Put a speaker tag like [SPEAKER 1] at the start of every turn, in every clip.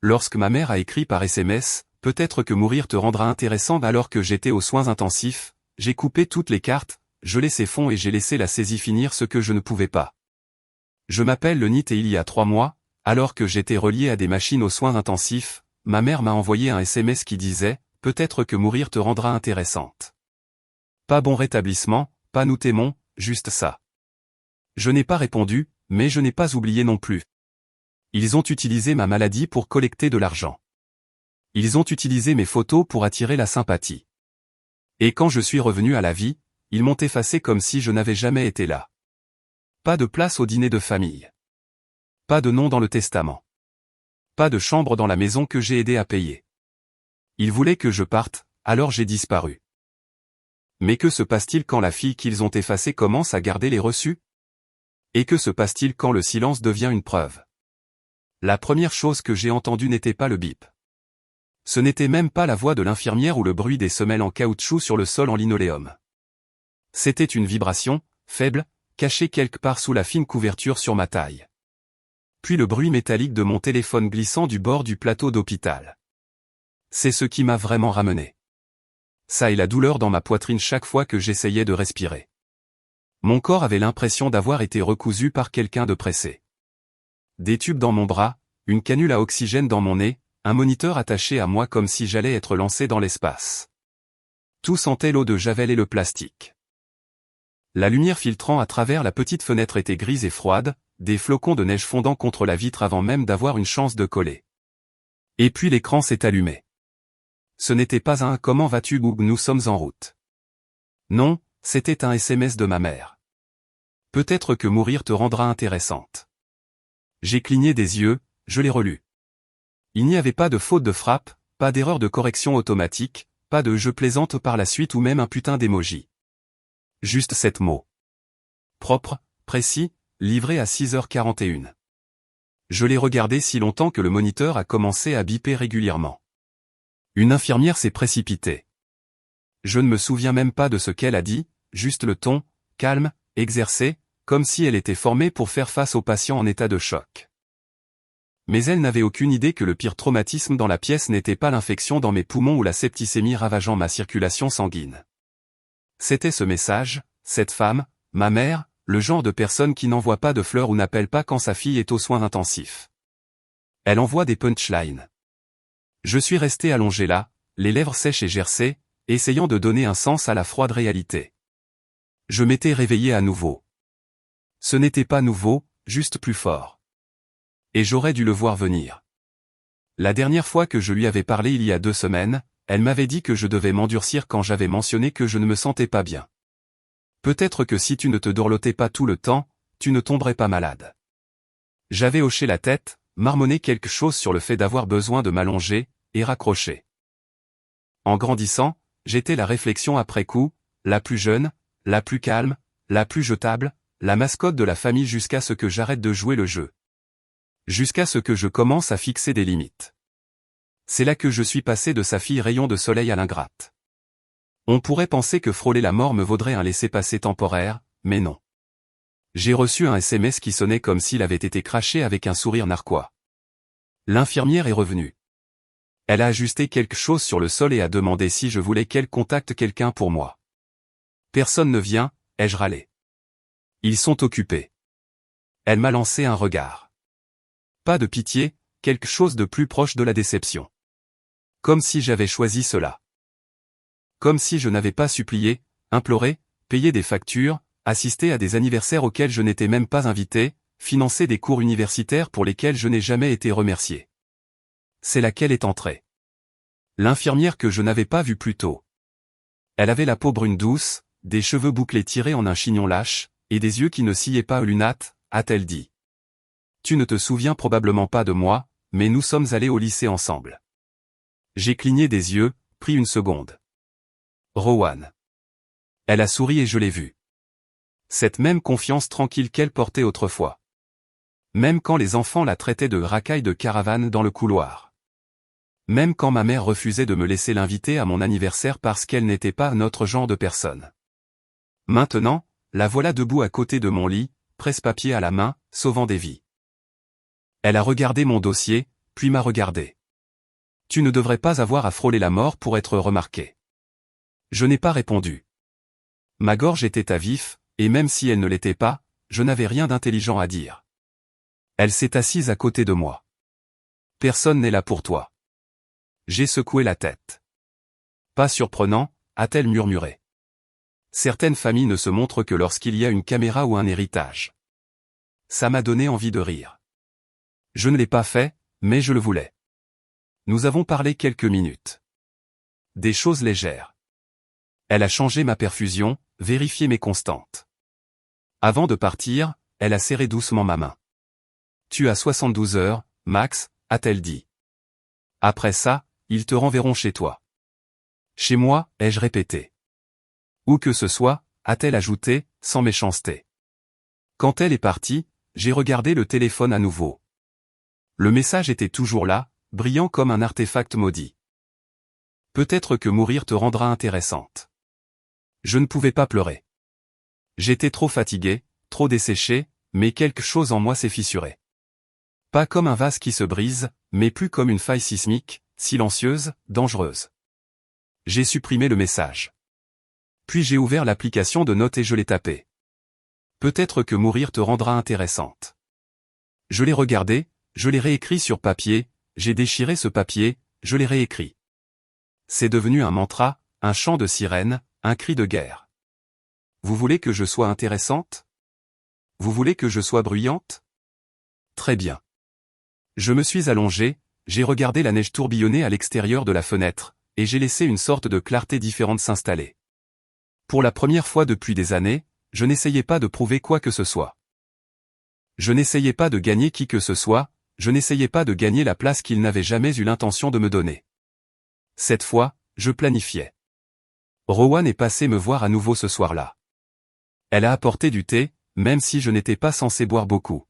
[SPEAKER 1] lorsque ma mère a écrit par SMS, « Peut-être que mourir te rendra intéressant » alors que j'étais aux soins intensifs, j'ai coupé toutes les cartes, gelé ses fonds et j'ai laissé la saisie finir ce que je ne pouvais pas. Je m'appelle le NIT et il y a 3 mois, alors que j'étais relié à des machines aux soins intensifs, ma mère m'a envoyé un SMS qui disait « Peut-être que mourir te rendra intéressante. » Pas bon rétablissement, pas nous t'aimons, juste ça. Je n'ai pas répondu, mais je n'ai pas oublié non plus. Ils ont utilisé ma maladie pour collecter de l'argent. Ils ont utilisé mes photos pour attirer la sympathie. Et quand je suis revenu à la vie, ils m'ont effacé comme si je n'avais jamais été là. Pas de place au dîner de famille. Pas de nom dans le testament. Pas de chambre dans la maison que j'ai aidé à payer. Ils voulaient que je parte, alors j'ai disparu. Mais que se passe-t-il quand la fille qu'ils ont effacée commence à garder les reçus? Et que se passe-t-il quand le silence devient une preuve? La première chose que j'ai entendue n'était pas le bip. Ce n'était même pas la voix de l'infirmière ou le bruit des semelles en caoutchouc sur le sol en linoléum. C'était une vibration, faible, cachée quelque part sous la fine couverture sur ma taille. Puis le bruit métallique de mon téléphone glissant du bord du plateau d'hôpital. C'est ce qui m'a vraiment ramené. Ça et la douleur dans ma poitrine chaque fois que j'essayais de respirer. Mon corps avait l'impression d'avoir été recousu par quelqu'un de pressé. Des tubes dans mon bras, une canule à oxygène dans mon nez, un moniteur attaché à moi comme si j'allais être lancé dans l'espace. Tout sentait l'eau de Javel et le plastique. La lumière filtrant à travers la petite fenêtre était grise et froide, des flocons de neige fondant contre la vitre avant même d'avoir une chance de coller. Et puis l'écran s'est allumé. Ce n'était pas un « Comment vas-tu Boub, nous sommes en route ». Non, c'était un SMS de ma mère. Peut-être que mourir te rendra intéressante. J'ai cligné des yeux, je l'ai relu. Il n'y avait pas de faute de frappe, pas d'erreur de correction automatique, pas de « je plaisante » par la suite ou même un putain d'émoji. Juste 7 mots. Propre, précis, livré à 6h41. Je l'ai regardé si longtemps que le moniteur a commencé à biper régulièrement. Une infirmière s'est précipitée. Je ne me souviens même pas de ce qu'elle a dit, juste le ton, calme, exercé, comme si elle était formée pour faire face aux patients en état de choc. Mais elle n'avait aucune idée que le pire traumatisme dans la pièce n'était pas l'infection dans mes poumons ou la septicémie ravageant ma circulation sanguine. C'était ce message, cette femme, ma mère, le genre de personne qui n'envoie pas de fleurs ou n'appelle pas quand sa fille est aux soins intensifs. Elle envoie des punchlines. Je suis resté allongé là, les lèvres sèches et gercées, essayant de donner un sens à la froide réalité. Je m'étais réveillé à nouveau. Ce n'était pas nouveau, juste plus fort. Et j'aurais dû le voir venir. La dernière fois que je lui avais parlé il y a 2 semaines, elle m'avait dit que je devais m'endurcir quand j'avais mentionné que je ne me sentais pas bien. Peut-être que si tu ne te dorlotais pas tout le temps, tu ne tomberais pas malade. J'avais hoché la tête, marmonné quelque chose sur le fait d'avoir besoin de m'allonger, et raccroché. En grandissant, j'étais la réflexion après coup, la plus jeune, la plus calme, la plus jetable, la mascotte de la famille jusqu'à ce que j'arrête de jouer le jeu. Jusqu'à ce que je commence à fixer des limites. C'est là que je suis passé de sa fille rayon de soleil à l'ingrate. On pourrait penser que frôler la mort me vaudrait un laissez-passer temporaire, mais non. J'ai reçu un SMS qui sonnait comme s'il avait été craché avec un sourire narquois. L'infirmière est revenue. Elle a ajusté quelque chose sur le sol et a demandé si je voulais qu'elle contacte quelqu'un pour moi. Personne ne vient, ai-je râlé. Ils sont occupés. Elle m'a lancé un regard. Pas de pitié, quelque chose de plus proche de la déception. Comme si j'avais choisi cela. Comme si je n'avais pas supplié, imploré, payé des factures, assisté à des anniversaires auxquels je n'étais même pas invité, financé des cours universitaires pour lesquels je n'ai jamais été remercié. C'est là qu'elle est entrée. L'infirmière que je n'avais pas vue plus tôt. Elle avait la peau brune douce, des cheveux bouclés tirés en un chignon lâche, et des yeux qui ne sillaient pas Lunate, a-t-elle dit. Tu ne te souviens probablement pas de moi, mais nous sommes allés au lycée ensemble. J'ai cligné des yeux, pris une seconde. Rowan. Elle a souri et je l'ai vue. Cette même confiance tranquille qu'elle portait autrefois. Même quand les enfants la traitaient de racaille de caravane dans le couloir. Même quand ma mère refusait de me laisser l'inviter à mon anniversaire parce qu'elle n'était pas notre genre de personne. Maintenant, la voilà debout à côté de mon lit, presse-papier à la main, sauvant des vies. Elle a regardé mon dossier, puis m'a regardé. Tu ne devrais pas avoir à frôler la mort pour être remarqué. Je n'ai pas répondu. Ma gorge était à vif, et même si elle ne l'était pas, je n'avais rien d'intelligent à dire. Elle s'est assise à côté de moi. Personne n'est là pour toi. J'ai secoué la tête. Pas surprenant, a-t-elle murmuré. Certaines familles ne se montrent que lorsqu'il y a une caméra ou un héritage. Ça m'a donné envie de rire. Je ne l'ai pas fait, mais je le voulais. Nous avons parlé quelques minutes. Des choses légères. Elle a changé ma perfusion, vérifié mes constantes. Avant de partir, elle a serré doucement ma main. Tu as 72 heures, Max, a-t-elle dit. Après ça, ils te renverront chez toi. Chez moi, ai-je répété. Où que ce soit, a-t-elle ajouté, sans méchanceté. Quand elle est partie, j'ai regardé le téléphone à nouveau. Le message était toujours là, brillant comme un artefact maudit. Peut-être que mourir te rendra intéressante. Je ne pouvais pas pleurer. J'étais trop fatigué, trop desséché, mais quelque chose en moi s'est fissuré. Pas comme un vase qui se brise, mais plus comme une faille sismique, silencieuse, dangereuse. J'ai supprimé le message. Puis j'ai ouvert l'application de notes et je l'ai tapé. Peut-être que mourir te rendra intéressante. Je l'ai regardé, je l'ai réécrit sur papier, j'ai déchiré ce papier, je l'ai réécrit. C'est devenu un mantra, un chant de sirène, un cri de guerre. Vous voulez que je sois intéressante? Vous voulez que je sois bruyante? Très bien. Je me suis allongé, j'ai regardé la neige tourbillonner à l'extérieur de la fenêtre, et j'ai laissé une sorte de clarté différente s'installer. Pour la première fois depuis des années, je n'essayais pas de prouver quoi que ce soit. Je n'essayais pas de gagner qui que ce soit, je n'essayais pas de gagner la place qu'il n'avait jamais eu l'intention de me donner. Cette fois, je planifiais. Rowan est passée me voir à nouveau ce soir-là. Elle a apporté du thé, même si je n'étais pas censé boire beaucoup.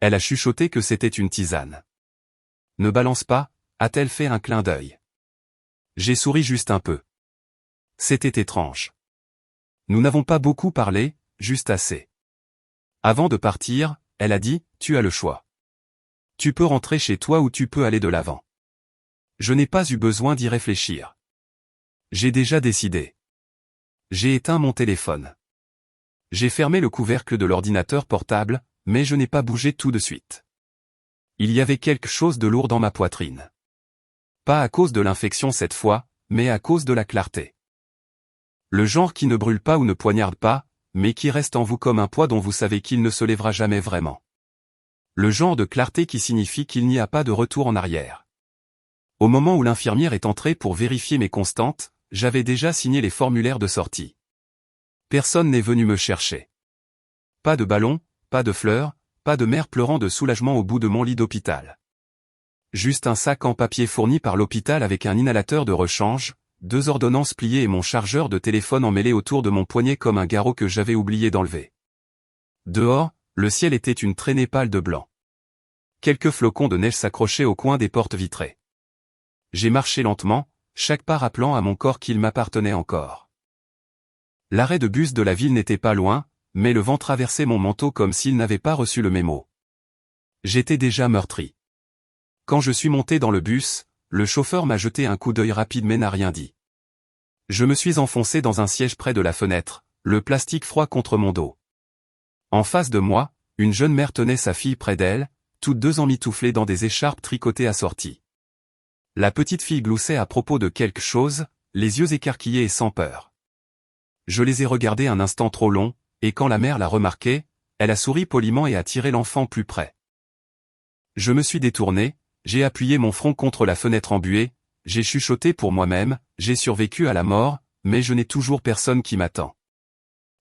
[SPEAKER 1] Elle a chuchoté que c'était une tisane. Ne balance pas, a-t-elle fait un clin d'œil. J'ai souri juste un peu. C'était étrange. Nous n'avons pas beaucoup parlé, juste assez. Avant de partir, elle a dit, tu as le choix. Tu peux rentrer chez toi ou tu peux aller de l'avant. Je n'ai pas eu besoin d'y réfléchir. J'ai déjà décidé. J'ai éteint mon téléphone. J'ai fermé le couvercle de l'ordinateur portable, mais je n'ai pas bougé tout de suite. Il y avait quelque chose de lourd dans ma poitrine. Pas à cause de l'infection cette fois, mais à cause de la clarté. Le genre qui ne brûle pas ou ne poignarde pas, mais qui reste en vous comme un poids dont vous savez qu'il ne se lèvera jamais vraiment. Le genre de clarté qui signifie qu'il n'y a pas de retour en arrière. Au moment où l'infirmière est entrée pour vérifier mes constantes, j'avais déjà signé les formulaires de sortie. Personne n'est venu me chercher. Pas de ballon, pas de fleurs, pas de mère pleurant de soulagement au bout de mon lit d'hôpital. Juste un sac en papier fourni par l'hôpital avec un inhalateur de rechange, 2 ordonnances pliées et mon chargeur de téléphone emmêlé autour de mon poignet comme un garrot que j'avais oublié d'enlever. Dehors, le ciel était une traînée pâle de blanc. Quelques flocons de neige s'accrochaient au coin des portes vitrées. J'ai marché lentement, chaque pas rappelant à mon corps qu'il m'appartenait encore. L'arrêt de bus de la ville n'était pas loin, mais le vent traversait mon manteau comme s'il n'avait pas reçu le mémo. J'étais déjà meurtri. Quand je suis monté dans le bus, le chauffeur m'a jeté un coup d'œil rapide mais n'a rien dit. Je me suis enfoncé dans un siège près de la fenêtre, le plastique froid contre mon dos. En face de moi, une jeune mère tenait sa fille près d'elle, toutes deux emmitouflées dans des écharpes tricotées assorties. La petite fille gloussait à propos de quelque chose, les yeux écarquillés et sans peur. Je les ai regardés un instant trop long, et quand la mère l'a remarqué, elle a souri poliment et a tiré l'enfant plus près. Je me suis détourné, j'ai appuyé mon front contre la fenêtre embuée, j'ai chuchoté pour moi-même, j'ai survécu à la mort, mais je n'ai toujours personne qui m'attend.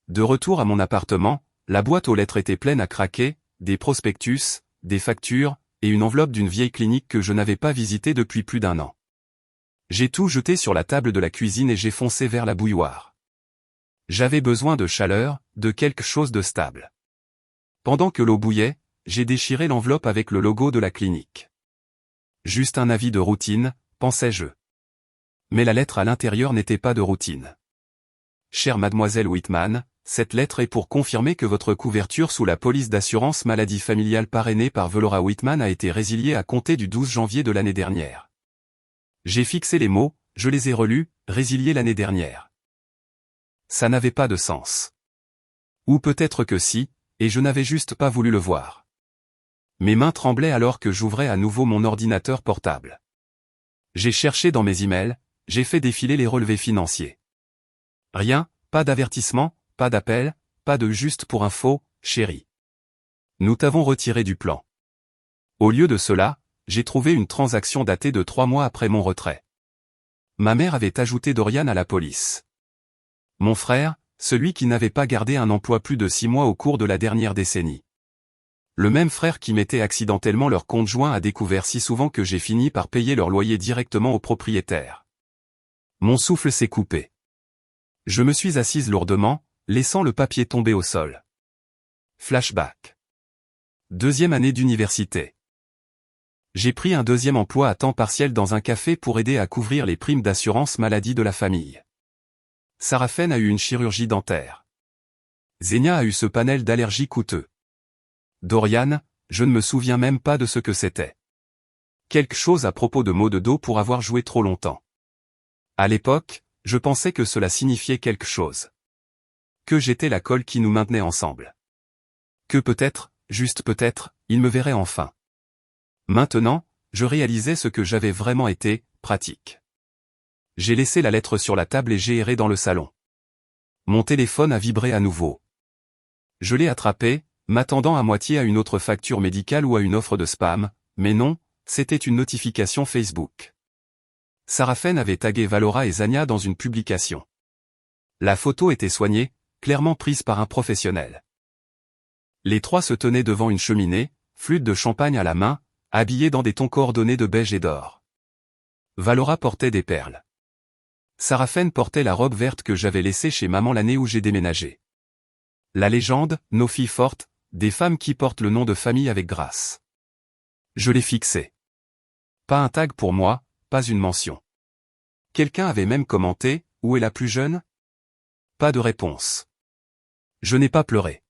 [SPEAKER 1] De retour à mon appartement, la boîte aux lettres était pleine à craquer, des prospectus, des factures, et une enveloppe d'une vieille clinique que je n'avais pas visitée depuis plus d'1 an. J'ai tout jeté sur la table de la cuisine et j'ai foncé vers la bouilloire. J'avais besoin de chaleur, de quelque chose de stable. Pendant que l'eau bouillait, j'ai déchiré l'enveloppe avec le logo de la clinique. Juste un avis de routine, pensais-je. Mais la lettre à l'intérieur n'était pas de routine. Chère mademoiselle Whitman, cette lettre est pour confirmer que votre couverture sous la police d'assurance maladie familiale parrainée par Valora Whitman a été résiliée à compter du 12 janvier de l'année dernière. J'ai fixé les mots, je les ai relus, résiliés l'année dernière. Ça n'avait pas de sens. Ou peut-être que si, et je n'avais juste pas voulu le voir. Mes mains tremblaient alors que j'ouvrais à nouveau mon ordinateur portable. J'ai cherché dans mes emails, j'ai fait défiler les relevés financiers. Rien, pas d'avertissement, pas d'appel, pas de juste pour info, chérie. Nous t'avons retiré du plan. Au lieu de cela, j'ai trouvé une transaction datée de 3 mois après mon retrait. Ma mère avait ajouté Dorian à la police. Mon frère, celui qui n'avait pas gardé un emploi plus de 6 mois au cours de la dernière décennie. Le même frère qui mettait accidentellement leur compte joint a découvert si souvent que j'ai fini par payer leur loyer directement au propriétaire. Mon souffle s'est coupé. Je me suis assise lourdement, laissant le papier tomber au sol. Flashback. 2e année d'université. J'ai pris un 2e emploi à temps partiel dans un café pour aider à couvrir les primes d'assurance maladie de la famille. Sarafen a eu une chirurgie dentaire. Zenia a eu ce panel d'allergies coûteux. Dorian, je ne me souviens même pas de ce que c'était. Quelque chose à propos de maux de dos pour avoir joué trop longtemps. À l'époque, je pensais que cela signifiait quelque chose. Que j'étais la colle qui nous maintenait ensemble. Que peut-être, juste peut-être, il me verrait enfin. Maintenant, je réalisais ce que j'avais vraiment été, pratique. J'ai laissé la lettre sur la table et j'ai erré dans le salon. Mon téléphone a vibré à nouveau. Je l'ai attrapé, m'attendant à moitié à une autre facture médicale ou à une offre de spam, mais non, c'était une notification Facebook. Sarafen avait tagué Valora et Zania dans une publication. La photo était soignée, clairement prise par un professionnel. Les 3 se tenaient devant une cheminée, flûte de champagne à la main, habillés dans des tons coordonnés de beige et d'or. Valora portait des perles. Sarafen portait la robe verte que j'avais laissée chez maman l'année où j'ai déménagé. La légende, nos filles fortes, des femmes qui portent le nom de famille avec grâce. Je l'ai fixé. Pas un tag pour moi, pas une mention. Quelqu'un avait même commenté, où est la plus jeune? Pas de réponse. Je n'ai pas pleuré.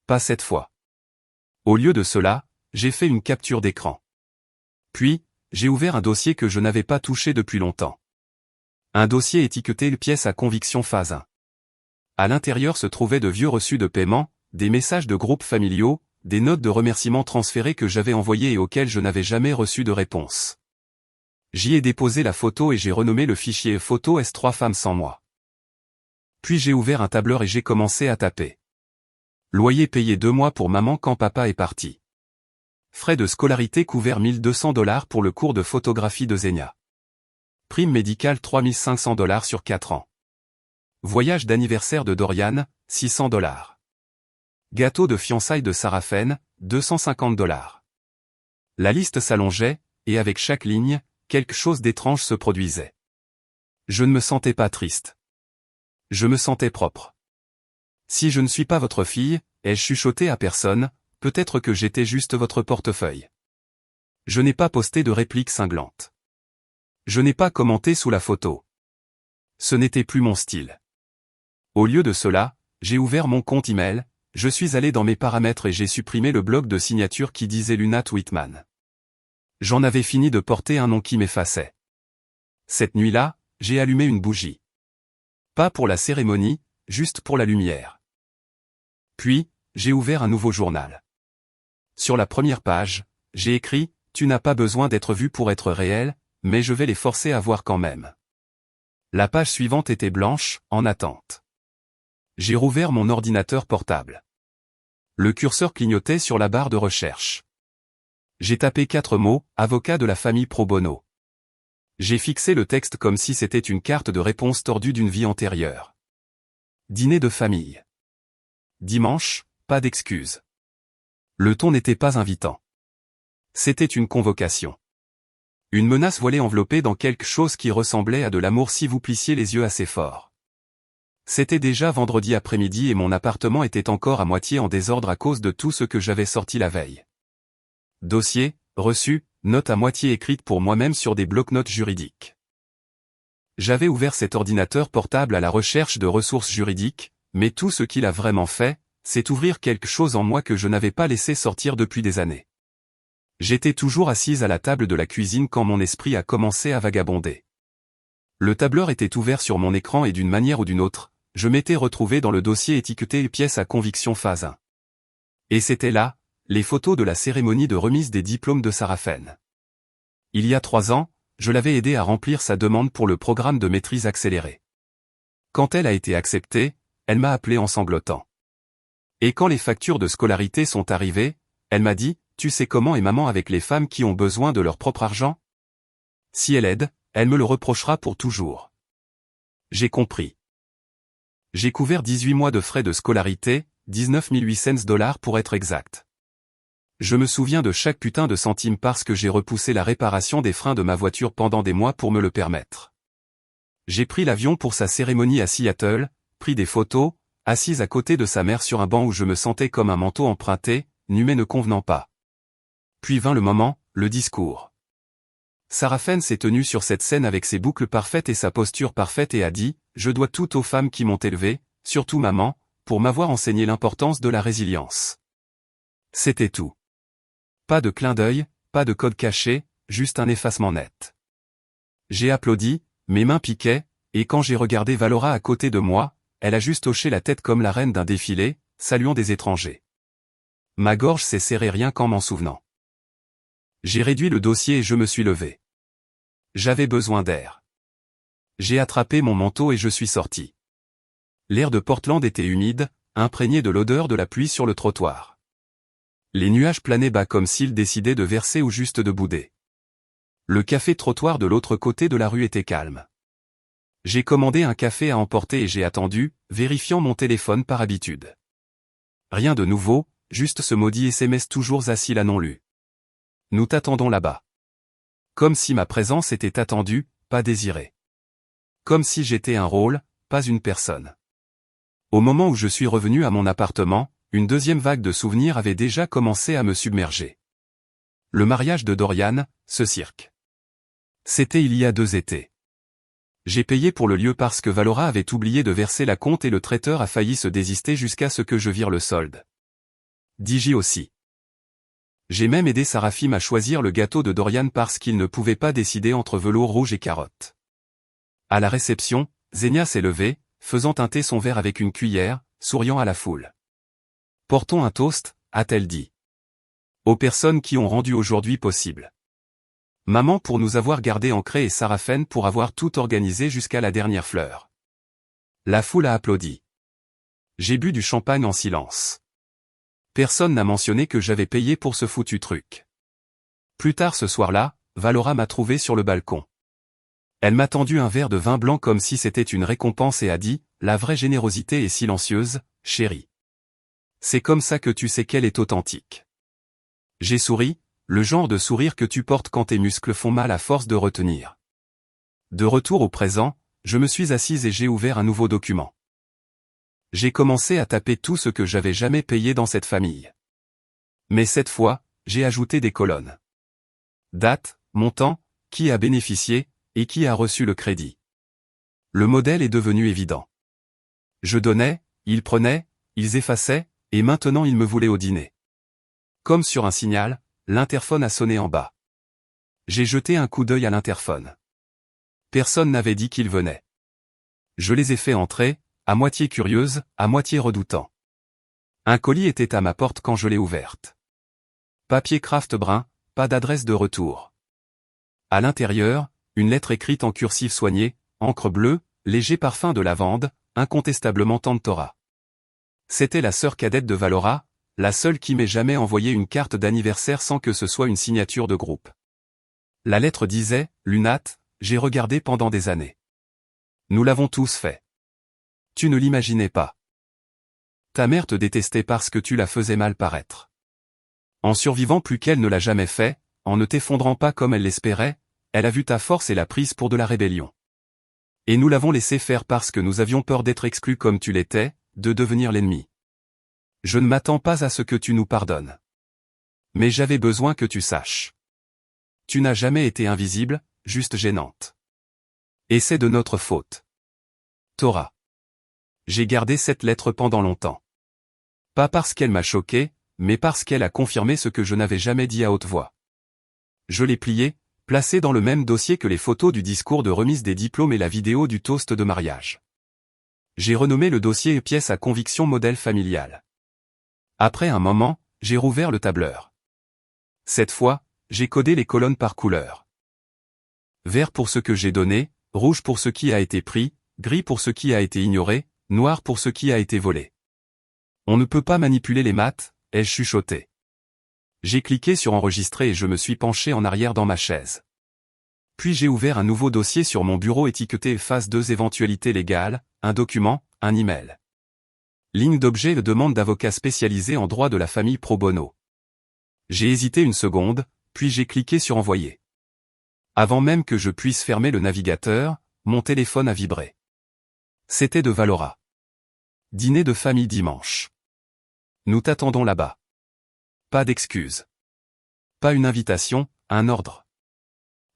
[SPEAKER 1] Pas cette fois. Au lieu de cela, j'ai fait une capture d'écran. Puis, j'ai ouvert un dossier que je n'avais pas touché depuis longtemps. Un dossier étiqueté pièce à conviction phase 1. À l'intérieur se trouvaient de vieux reçus de paiement, des messages de groupes familiaux, des notes de remerciements transférées que j'avais envoyées et auxquelles je n'avais jamais reçu de réponse. J'y ai déposé la photo et j'ai renommé le fichier photo S3 femmes sans moi. Puis j'ai ouvert un tableur et j'ai commencé à taper. Loyer payé 2 mois pour maman quand papa est parti. Frais de scolarité couverts $1 200 pour le cours de photographie de Zenia. Prime médicale $3 500 sur 4 ans. Voyage d'anniversaire de Dorian, $600. Gâteau de fiançailles de Sarafen, $250. La liste s'allongeait, et avec chaque ligne, quelque chose d'étrange se produisait. Je ne me sentais pas triste. Je me sentais propre. Si je ne suis pas votre fille, ai-je chuchoté à personne, peut-être que j'étais juste votre portefeuille. Je n'ai pas posté de réplique cinglante. Je n'ai pas commenté sous la photo. Ce n'était plus mon style. Au lieu de cela, j'ai ouvert mon compte email, je suis allé dans mes paramètres et j'ai supprimé le bloc de signature qui disait Lunat Whitman. J'en avais fini de porter un nom qui m'effaçait. Cette nuit-là, j'ai allumé une bougie. Pas pour la cérémonie, juste pour la lumière. Puis, j'ai ouvert un nouveau journal. Sur la première page, j'ai écrit « Tu n'as pas besoin d'être vu pour être réel, mais je vais les forcer à voir quand même. » La page suivante était blanche, en attente. J'ai rouvert mon ordinateur portable. Le curseur clignotait sur la barre de recherche. J'ai tapé 4 mots, avocat de la famille pro bono. J'ai fixé le texte comme si c'était une carte de réponse tordue d'une vie antérieure. Dîner de famille. Dimanche, pas d'excuses. Le ton n'était pas invitant. C'était une convocation. Une menace voilée enveloppée dans quelque chose qui ressemblait à de l'amour si vous plissiez les yeux assez fort. C'était déjà vendredi après-midi et mon appartement était encore à moitié en désordre à cause de tout ce que j'avais sorti la veille. Dossier, reçu, notes à moitié écrites pour moi-même sur des bloc-notes juridiques. J'avais ouvert cet ordinateur portable à la recherche de ressources juridiques, mais tout ce qu'il a vraiment fait, c'est ouvrir quelque chose en moi que je n'avais pas laissé sortir depuis des années. J'étais toujours assise à la table de la cuisine quand mon esprit a commencé à vagabonder. Le tableur était ouvert sur mon écran et d'une manière ou d'une autre, je m'étais retrouvé dans le dossier étiqueté pièces à conviction phase 1. Et c'était là, les photos de la cérémonie de remise des diplômes de Sarafen. Il y a 3 ans, je l'avais aidé à remplir sa demande pour le programme de maîtrise accélérée. Quand elle a été acceptée, elle m'a appelé en sanglotant. Et quand les factures de scolarité sont arrivées, elle m'a dit, tu sais comment est maman avec les femmes qui ont besoin de leur propre argent? Si elle aide, elle me le reprochera pour toujours. J'ai compris. J'ai couvert 18 mois de frais de scolarité, 19 800 $ pour être exact. Je me souviens de chaque putain de centime parce que j'ai repoussé la réparation des freins de ma voiture pendant des mois pour me le permettre. J'ai pris l'avion pour sa cérémonie à Seattle, pris des photos, assise à côté de sa mère sur un banc où je me sentais comme un manteau emprunté, nu mais ne convenant pas. Puis vint le moment, le discours. Sarafen s'est tenue sur cette scène avec ses boucles parfaites et sa posture parfaite et a dit, je dois tout aux femmes qui m'ont élevé, surtout maman, pour m'avoir enseigné l'importance de la résilience. C'était tout. Pas de clin d'œil, pas de code caché, juste un effacement net. J'ai applaudi, mes mains piquaient, et quand j'ai regardé Valora à côté de moi, elle a juste hoché la tête comme la reine d'un défilé, saluant des étrangers. Ma gorge s'est serrée rien qu'en m'en souvenant. J'ai réduit le dossier et je me suis levé. J'avais besoin d'air. J'ai attrapé mon manteau et je suis sorti. L'air de Portland était humide, imprégné de l'odeur de la pluie sur le trottoir. Les nuages planaient bas comme s'ils décidaient de verser ou juste de bouder. Le café-trottoir de l'autre côté de la rue était calme. J'ai commandé un café à emporter et j'ai attendu, vérifiant mon téléphone par habitude. Rien de nouveau, juste ce maudit SMS toujours assis là non lu. Nous t'attendons là-bas. Comme si ma présence était attendue, pas désirée. Comme si j'étais un rôle, pas une personne. Au moment où je suis revenu à mon appartement, une deuxième vague de souvenirs avait déjà commencé à me submerger. Le mariage de Dorian, ce cirque. C'était il y a 2 étés. J'ai payé pour le lieu parce que Valora avait oublié de verser la compte et le traiteur a failli se désister jusqu'à ce que je vire le solde. DJ aussi. J'ai même aidé Sarafim à choisir le gâteau de Dorian parce qu'il ne pouvait pas décider entre velours rouge et carotte. À la réception, Zenia s'est levée, faisant teinter son verre avec une cuillère, souriant à la foule. Portons un toast, a-t-elle dit. Aux personnes qui ont rendu aujourd'hui possible. Maman pour nous avoir gardés ancrés et Sarafen pour avoir tout organisé jusqu'à la dernière fleur. La foule a applaudi. J'ai bu du champagne en silence. Personne n'a mentionné que j'avais payé pour ce foutu truc. Plus tard ce soir-là, Valora m'a trouvé sur le balcon. Elle m'a tendu un verre de vin blanc comme si c'était une récompense et a dit, la vraie générosité est silencieuse, chérie. C'est comme ça que tu sais qu'elle est authentique. J'ai souri, le genre de sourire que tu portes quand tes muscles font mal à force de retenir. De retour au présent, je me suis assise et j'ai ouvert un nouveau document. J'ai commencé à taper tout ce que j'avais jamais payé dans cette famille. Mais cette fois, j'ai ajouté des colonnes. Date, montant, qui a bénéficié, et qui a reçu le crédit. Le modèle est devenu évident. Je donnais, ils prenaient, ils effaçaient, et maintenant ils me voulaient au dîner. Comme sur un signal, l'interphone a sonné en bas. J'ai jeté un coup d'œil à l'interphone. Personne n'avait dit qu'il venait. Je les ai fait entrer, à moitié curieuse, à moitié redoutant. Un colis était à ma porte quand je l'ai ouverte. Papier craft brun, pas d'adresse de retour. À l'intérieur, une lettre écrite en cursive soignée, encre bleue, léger parfum de lavande, incontestablement Tantora. C'était la sœur cadette de Valora, la seule qui m'ait jamais envoyé une carte d'anniversaire sans que ce soit une signature de groupe. La lettre disait, Lunat, j'ai regardé pendant des années. Nous l'avons tous fait. Tu ne l'imaginais pas. Ta mère te détestait parce que tu la faisais mal paraître. En survivant plus qu'elle ne l'a jamais fait, en ne t'effondrant pas comme elle l'espérait, elle a vu ta force et l'a prise pour de la rébellion. Et nous l'avons laissé faire parce que nous avions peur d'être exclus comme tu l'étais, de devenir l'ennemi. Je ne m'attends pas à ce que tu nous pardonnes. Mais j'avais besoin que tu saches. Tu n'as jamais été invisible, juste gênante. Et c'est de notre faute. Tora. J'ai gardé cette lettre pendant longtemps. Pas parce qu'elle m'a choqué, mais parce qu'elle a confirmé ce que je n'avais jamais dit à haute voix. Je l'ai pliée, placée dans le même dossier que les photos du discours de remise des diplômes et la vidéo du toast de mariage. J'ai renommé le dossier pièce à conviction modèle familial. Après un moment, j'ai rouvert le tableur. Cette fois, j'ai codé les colonnes par couleur. Vert pour ce que j'ai donné, rouge pour ce qui a été pris, gris pour ce qui a été ignoré, noir pour ce qui a été volé. On ne peut pas manipuler les maths, ai-je chuchoté. J'ai cliqué sur enregistrer et je me suis penché en arrière dans ma chaise. Puis j'ai ouvert un nouveau dossier sur mon bureau étiqueté phase 2 éventualités légales, un document, un email. Ligne d'objet de demande d'avocat spécialisé en droit de la famille pro bono. J'ai hésité une seconde, puis j'ai cliqué sur envoyer. Avant même que je puisse fermer le navigateur, mon téléphone a vibré. C'était de Valora. Dîner de famille dimanche. Nous t'attendons là-bas. Pas d'excuses. Pas une invitation, un ordre.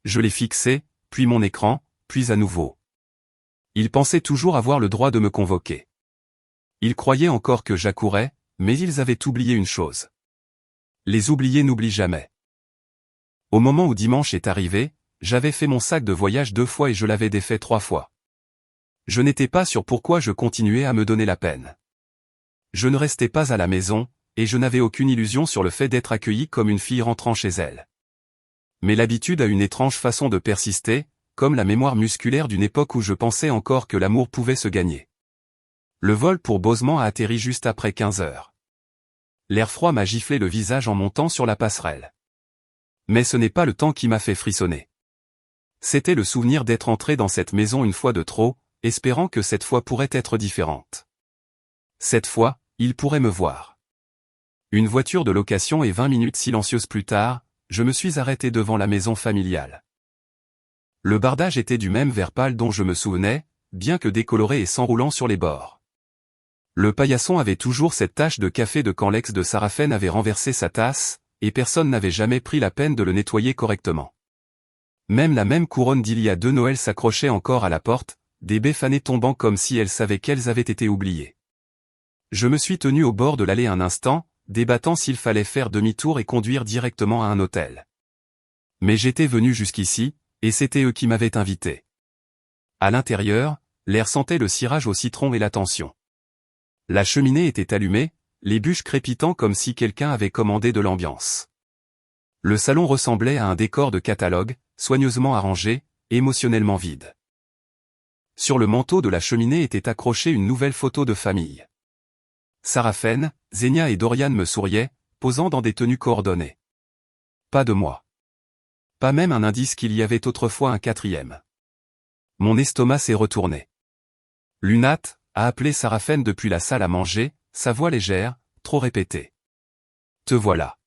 [SPEAKER 1] Je l'ai fixé, puis mon écran, puis à nouveau. Il pensait toujours avoir le droit de me convoquer. Ils croyaient encore que j'accourais, mais ils avaient oublié une chose. Les oubliés n'oublient jamais. Au moment où dimanche est arrivé, j'avais fait mon sac de voyage 2 fois et je l'avais défait 3 fois. Je n'étais pas sûr pourquoi je continuais à me donner la peine. Je ne restais pas à la maison, et je n'avais aucune illusion sur le fait d'être accueilli comme une fille rentrant chez elle. Mais l'habitude a une étrange façon de persister, comme la mémoire musculaire d'une époque où je pensais encore que l'amour pouvait se gagner. Le vol pour Bosemans a atterri juste après 15 heures. L'air froid m'a giflé le visage en montant sur la passerelle. Mais ce n'est pas le temps qui m'a fait frissonner. C'était le souvenir d'être entré dans cette maison une fois de trop, espérant que cette fois pourrait être différente. Cette fois, il pourrait me voir. Une voiture de location et 20 minutes silencieuses plus tard, je me suis arrêté devant la maison familiale. Le bardage était du même vert pâle dont je me souvenais, bien que décoloré et s'enroulant sur les bords. Le paillasson avait toujours cette tache de café de quand l'ex de Sarafène avait renversé sa tasse, et personne n'avait jamais pris la peine de le nettoyer correctement. Même la même couronne d'il y a 2 Noëls s'accrochait encore à la porte, des baies fanées tombant comme si elles savaient qu'elles avaient été oubliées. Je me suis tenu au bord de l'allée un instant, débattant s'il fallait faire demi-tour et conduire directement à un hôtel. Mais j'étais venu jusqu'ici, et c'était eux qui m'avaient invité. À l'intérieur, l'air sentait le cirage au citron et l'attention. La cheminée était allumée, les bûches crépitant comme si quelqu'un avait commandé de l'ambiance. Le salon ressemblait à un décor de catalogue, soigneusement arrangé, émotionnellement vide. Sur le manteau de la cheminée était accrochée une nouvelle photo de famille. Sarafène, Zénia et Dorian me souriaient, posant dans des tenues coordonnées. Pas de moi. Pas même un indice qu'il y avait autrefois un 4e. Mon estomac s'est retourné. Lunat a appelé Sarafène depuis la salle à manger, sa voix légère, trop répétée. Te voilà.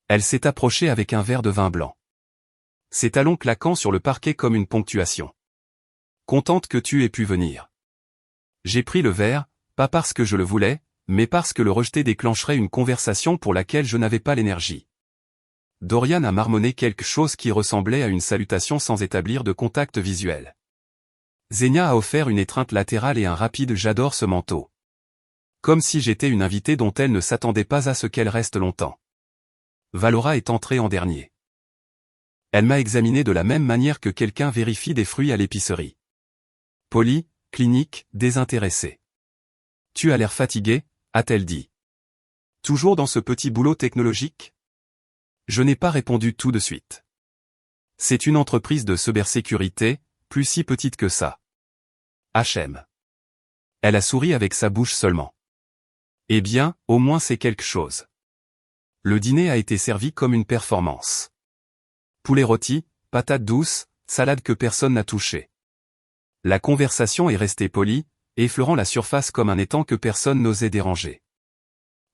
[SPEAKER 1] Elle s'est approchée avec un verre de vin blanc. Ses talons claquant sur le parquet comme une ponctuation. Contente que tu aies pu venir. J'ai pris le verre, pas parce que je le voulais, mais parce que le rejeter déclencherait une conversation pour laquelle je n'avais pas l'énergie. Dorian a marmonné quelque chose qui ressemblait à une salutation sans établir de contact visuel. Zénia a offert une étreinte latérale et un rapide « j'adore ce manteau ». Comme si j'étais une invitée dont elle ne s'attendait pas à ce qu'elle reste longtemps. Valora est entrée en dernier. Elle m'a examiné de la même manière que quelqu'un vérifie des fruits à l'épicerie. Poli, clinique, désintéressé. Tu as l'air fatigué, a-t-elle dit. Toujours dans ce petit boulot technologique? Je n'ai pas répondu tout de suite. C'est une entreprise de cybersécurité, plus si petite que ça. HM. Elle a souri avec sa bouche seulement. Eh bien, au moins c'est quelque chose. Le dîner a été servi comme une performance. Poulet rôti, patates douces, salade que personne n'a touchée. La conversation est restée polie, effleurant la surface comme un étang que personne n'osait déranger.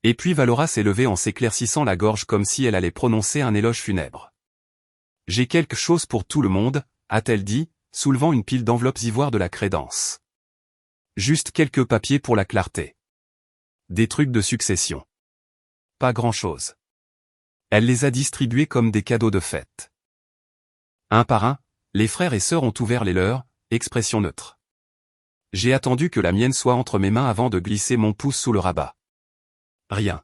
[SPEAKER 1] Et puis Valora s'est levée en s'éclaircissant la gorge comme si elle allait prononcer un éloge funèbre. J'ai quelque chose pour tout le monde, a-t-elle dit, soulevant une pile d'enveloppes ivoire de la crédence. Juste quelques papiers pour la clarté. Des trucs de succession. Pas grand-chose. Elle les a distribués comme des cadeaux de fête. Un par un, les frères et sœurs ont ouvert les leurs, expression neutre. J'ai attendu que la mienne soit entre mes mains avant de glisser mon pouce sous le rabat. Rien.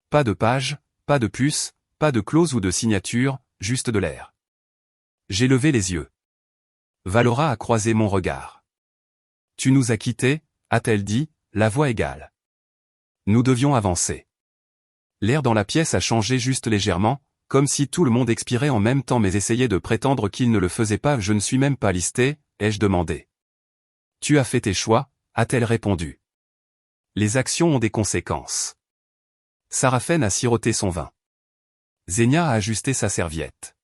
[SPEAKER 1] Pas de page, pas de puce, pas de clause ou de signature, juste de l'air. J'ai levé les yeux. Valora a croisé mon regard. Tu nous as quittés, a-t-elle dit, la voix égale. Nous devions avancer. L'air dans la pièce a changé juste légèrement, comme si tout le monde expirait en même temps mais essayait de prétendre qu'il ne le faisait pas. Je ne suis même pas listé, ai-je demandé. Tu as fait tes choix, a-t-elle répondu. Les actions ont des conséquences. Sarafen a siroté son vin. Xenia a ajusté sa serviette.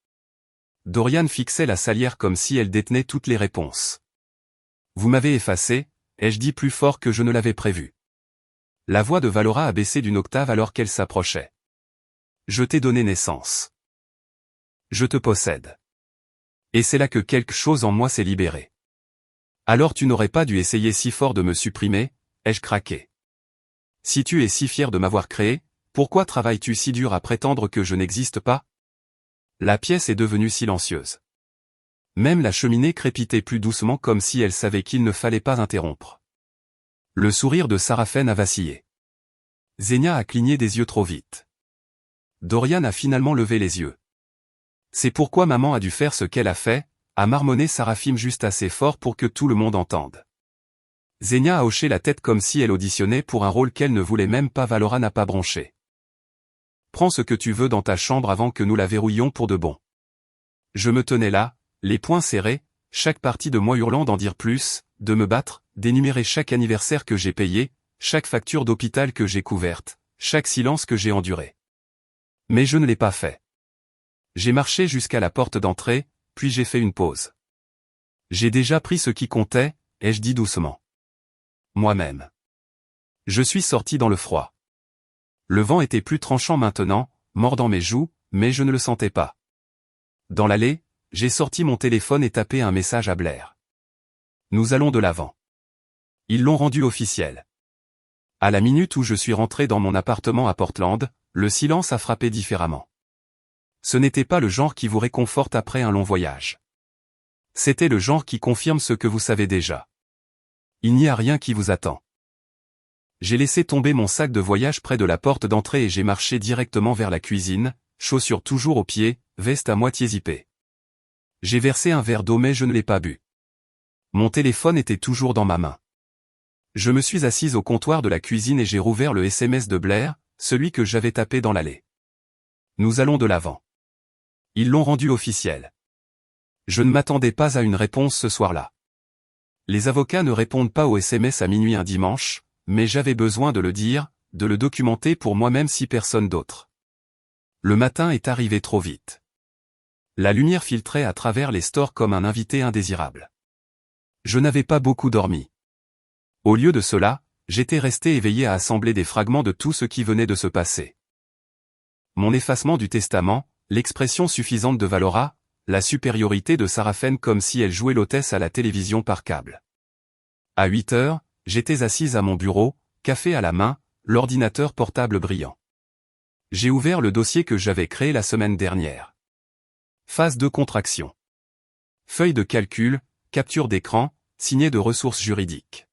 [SPEAKER 1] Dorian fixait la salière comme si elle détenait toutes les réponses. Vous m'avez effacé, ai-je dit plus fort que je ne l'avais prévu. La voix de Valora a baissé d'une octave alors qu'elle s'approchait. Je t'ai donné naissance. Je te possède. Et c'est là que quelque chose en moi s'est libéré. Alors tu n'aurais pas dû essayer si fort de me supprimer, ai-je craqué. Si tu es si fier de m'avoir créé, pourquoi travailles-tu si dur à prétendre que je n'existe pas? La pièce est devenue silencieuse. Même la cheminée crépitait plus doucement comme si elle savait qu'il ne fallait pas interrompre. Le sourire de Sarafen a vacillé. Xenia a cligné des yeux trop vite. Dorian a finalement levé les yeux. C'est pourquoi maman a dû faire ce qu'elle a fait, a marmonné Saraphim juste assez fort pour que tout le monde entende. Xenia a hoché la tête comme si elle auditionnait pour un rôle qu'elle ne voulait même pas. Valora n'a pas bronché. Prends ce que tu veux dans ta chambre avant que nous la verrouillions pour de bon. Je me tenais là, les poings serrés, chaque partie de moi hurlant d'en dire plus, de me battre, d'énumérer chaque anniversaire que j'ai payé, chaque facture d'hôpital que j'ai couverte, chaque silence que j'ai enduré. Mais je ne l'ai pas fait. J'ai marché jusqu'à la porte d'entrée, puis j'ai fait une pause. J'ai déjà pris ce qui comptait, ai-je dit doucement. Moi-même. Je suis sorti dans le froid. Le vent était plus tranchant maintenant, mordant mes joues, mais je ne le sentais pas. Dans l'allée, j'ai sorti mon téléphone et tapé un message à Blair. Nous allons de l'avant. Ils l'ont rendu officiel. À la minute où je suis rentré dans mon appartement à Portland, le silence a frappé différemment. Ce n'était pas le genre qui vous réconforte après un long voyage. C'était le genre qui confirme ce que vous savez déjà. Il n'y a rien qui vous attend. J'ai laissé tomber mon sac de voyage près de la porte d'entrée et j'ai marché directement vers la cuisine, chaussures toujours aux pieds, veste à moitié zippée. J'ai versé un verre d'eau mais je ne l'ai pas bu. Mon téléphone était toujours dans ma main. Je me suis assise au comptoir de la cuisine et j'ai rouvert le SMS de Blair, celui que j'avais tapé dans l'allée. Nous allons de l'avant. Ils l'ont rendu officiel. Je ne m'attendais pas à une réponse ce soir-là. Les avocats ne répondent pas aux SMS à minuit un dimanche, mais j'avais besoin de le dire, de le documenter pour moi-même si personne d'autre. Le matin est arrivé trop vite. La lumière filtrait à travers les stores comme un invité indésirable. Je n'avais pas beaucoup dormi. Au lieu de cela, j'étais resté éveillé à assembler des fragments de tout ce qui venait de se passer. Mon effacement du testament, l'expression suffisante de Valora, la supériorité de Sarafen comme si elle jouait l'hôtesse à la télévision par câble. À 8 heures, j'étais assise à mon bureau, café à la main, l'ordinateur portable brillant. J'ai ouvert le dossier que j'avais créé la semaine dernière. Phase de contraction. Feuille de calcul, capture d'écran, signet de ressources juridiques.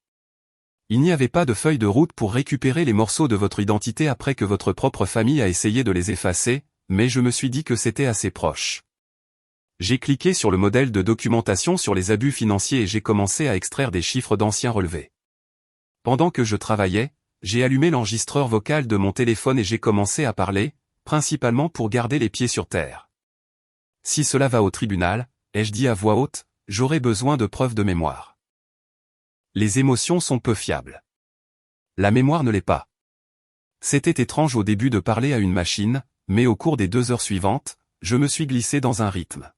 [SPEAKER 1] Il n'y avait pas de feuille de route pour récupérer les morceaux de votre identité après que votre propre famille a essayé de les effacer, mais je me suis dit que c'était assez proche. J'ai cliqué sur le modèle de documentation sur les abus financiers et j'ai commencé à extraire des chiffres d'anciens relevés. Pendant que je travaillais, j'ai allumé l'enregistreur vocal de mon téléphone et j'ai commencé à parler, principalement pour garder les pieds sur terre. Si cela va au tribunal, ai-je dit à voix haute, j'aurai besoin de preuves de mémoire. Les émotions sont peu fiables. La mémoire ne l'est pas. C'était étrange au début de parler à une machine, mais au cours des 2 heures suivantes, je me suis glissé dans un rythme.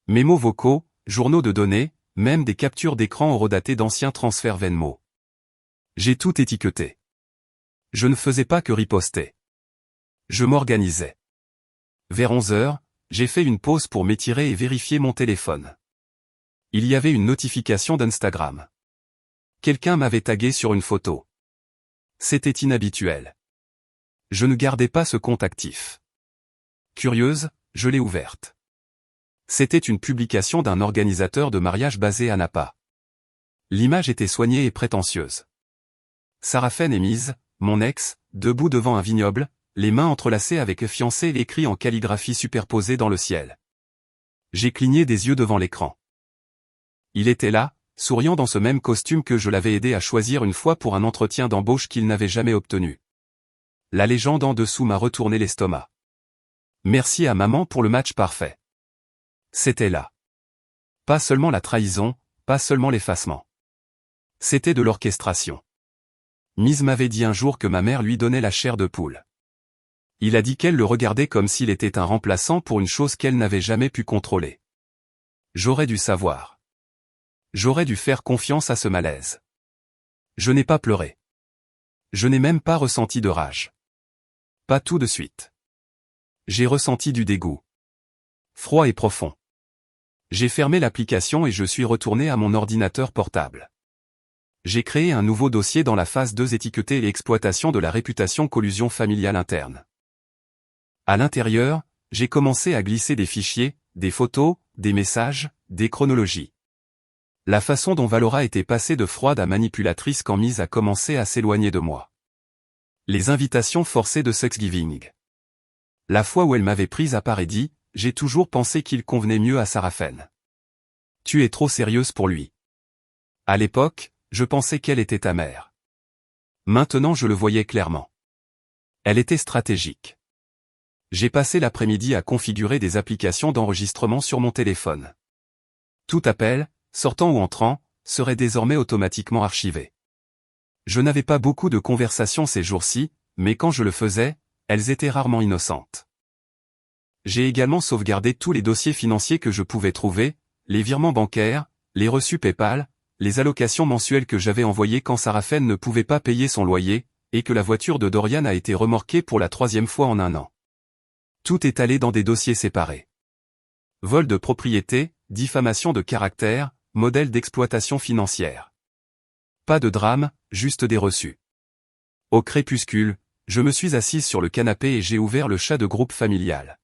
[SPEAKER 1] Mémos vocaux, journaux de données, même des captures d'écran horodatées d'anciens transferts Venmo. J'ai tout étiqueté. Je ne faisais pas que riposter. Je m'organisais. Vers 11 heures, j'ai fait une pause pour m'étirer et vérifier mon téléphone. Il y avait une notification d'Instagram. Quelqu'un m'avait tagué sur une photo. C'était inhabituel. Je ne gardais pas ce compte actif. Curieuse, je l'ai ouverte. C'était une publication d'un organisateur de mariage basé à Napa. L'image était soignée et prétentieuse. Sarafen est mise, mon ex, debout devant un vignoble, les mains entrelacées avec fiancé et écrit en calligraphie superposée dans le ciel. J'ai cligné des yeux devant l'écran. Il était là, souriant dans ce même costume que je l'avais aidé à choisir une fois pour un entretien d'embauche qu'il n'avait jamais obtenu. La légende en dessous m'a retourné l'estomac. Merci à maman pour le match parfait. C'était là. Pas seulement la trahison, pas seulement l'effacement. C'était de l'orchestration. Mise m'avait dit un jour que ma mère lui donnait la chair de poule. Il a dit qu'elle le regardait comme s'il était un remplaçant pour une chose qu'elle n'avait jamais pu contrôler. J'aurais dû savoir. J'aurais dû faire confiance à ce malaise. Je n'ai pas pleuré. Je n'ai même pas ressenti de rage. Pas tout de suite. J'ai ressenti du dégoût. Froid et profond. J'ai fermé l'application et je suis retourné à mon ordinateur portable. J'ai créé un nouveau dossier dans la phase 2 étiqueté et exploitation de la réputation collusion familiale interne. À l'intérieur, j'ai commencé à glisser des fichiers, des photos, des messages, des chronologies. La façon dont Valora était passée de froide à manipulatrice quand Mise a commencé à s'éloigner de moi. Les invitations forcées de Thanksgiving. La fois où elle m'avait prise à part et dit, j'ai toujours pensé qu'il convenait mieux à Sarafen. Tu es trop sérieuse pour lui. À l'époque, je pensais qu'elle était ta mère. Maintenant je le voyais clairement. Elle était stratégique. J'ai passé l'après-midi à configurer des applications d'enregistrement sur mon téléphone. Tout appel, sortant ou entrant, serait désormais automatiquement archivé. Je n'avais pas beaucoup de conversations ces jours-ci, mais quand je le faisais, elles étaient rarement innocentes. J'ai également sauvegardé tous les dossiers financiers que je pouvais trouver, les virements bancaires, les reçus PayPal, les allocations mensuelles que j'avais envoyées quand Sarafen ne pouvait pas payer son loyer, et que la voiture de Dorian a été remorquée pour la 3e fois en un an. Tout est allé dans des dossiers séparés. Vol de propriété, diffamation de caractère, modèle d'exploitation financière. Pas de drame, juste des reçus. Au crépuscule, je me suis assise sur le canapé et j'ai ouvert le chat de groupe familial.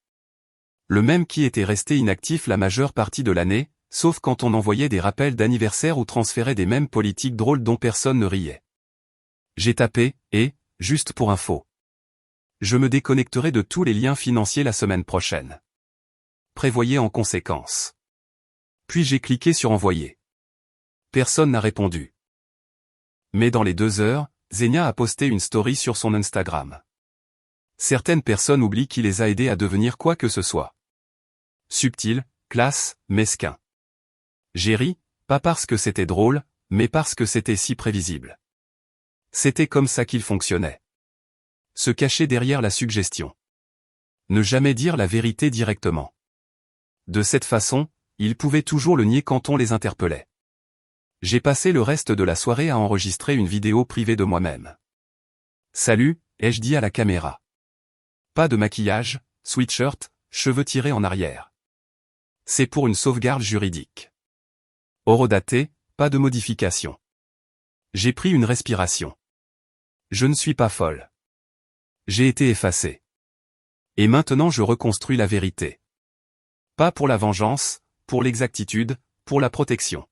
[SPEAKER 1] Le même qui était resté inactif la majeure partie de l'année, sauf quand on envoyait des rappels d'anniversaire ou transférait des mèmes politiques drôles dont personne ne riait. J'ai tapé, et, juste pour info. Je me déconnecterai de tous les liens financiers la semaine prochaine. Prévoyez en conséquence. Puis j'ai cliqué sur envoyer. Personne n'a répondu. Mais dans les 2 heures, Zenia a posté une story sur son Instagram. Certaines personnes oublient qu'il les a aidés à devenir quoi que ce soit. Subtil, classe, mesquin. J'ai ri, pas parce que c'était drôle, mais parce que c'était si prévisible. C'était comme ça qu'il fonctionnait. Se cacher derrière la suggestion. Ne jamais dire la vérité directement. De cette façon, ils pouvaient toujours le nier quand on les interpellait. J'ai passé le reste de la soirée à enregistrer une vidéo privée de moi-même. Salut, ai-je dit à la caméra. Pas de maquillage, sweatshirt, cheveux tirés en arrière. C'est pour une sauvegarde juridique. Horodaté, pas de modification. J'ai pris une respiration. Je ne suis pas folle. J'ai été effacé. Et maintenant je reconstruis la vérité. Pas pour la vengeance, pour l'exactitude, pour la protection.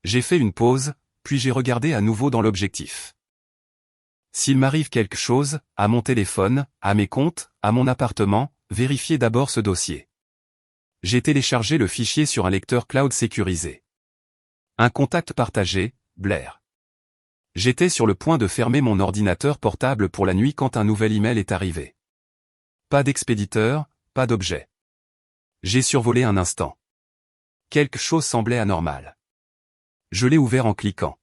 [SPEAKER 1] J'ai fait une pause, puis j'ai regardé à nouveau dans l'objectif. S'il m'arrive quelque chose, à mon téléphone, à mes comptes, à mon appartement, vérifiez d'abord ce dossier. J'ai téléchargé le fichier sur un lecteur cloud sécurisé. Un contact partagé, Blair. J'étais sur le point de fermer mon ordinateur portable pour la nuit quand un nouvel email est arrivé. Pas d'expéditeur, pas d'objet. J'ai survolé un instant. Quelque chose semblait anormal. Je l'ai ouvert en cliquant.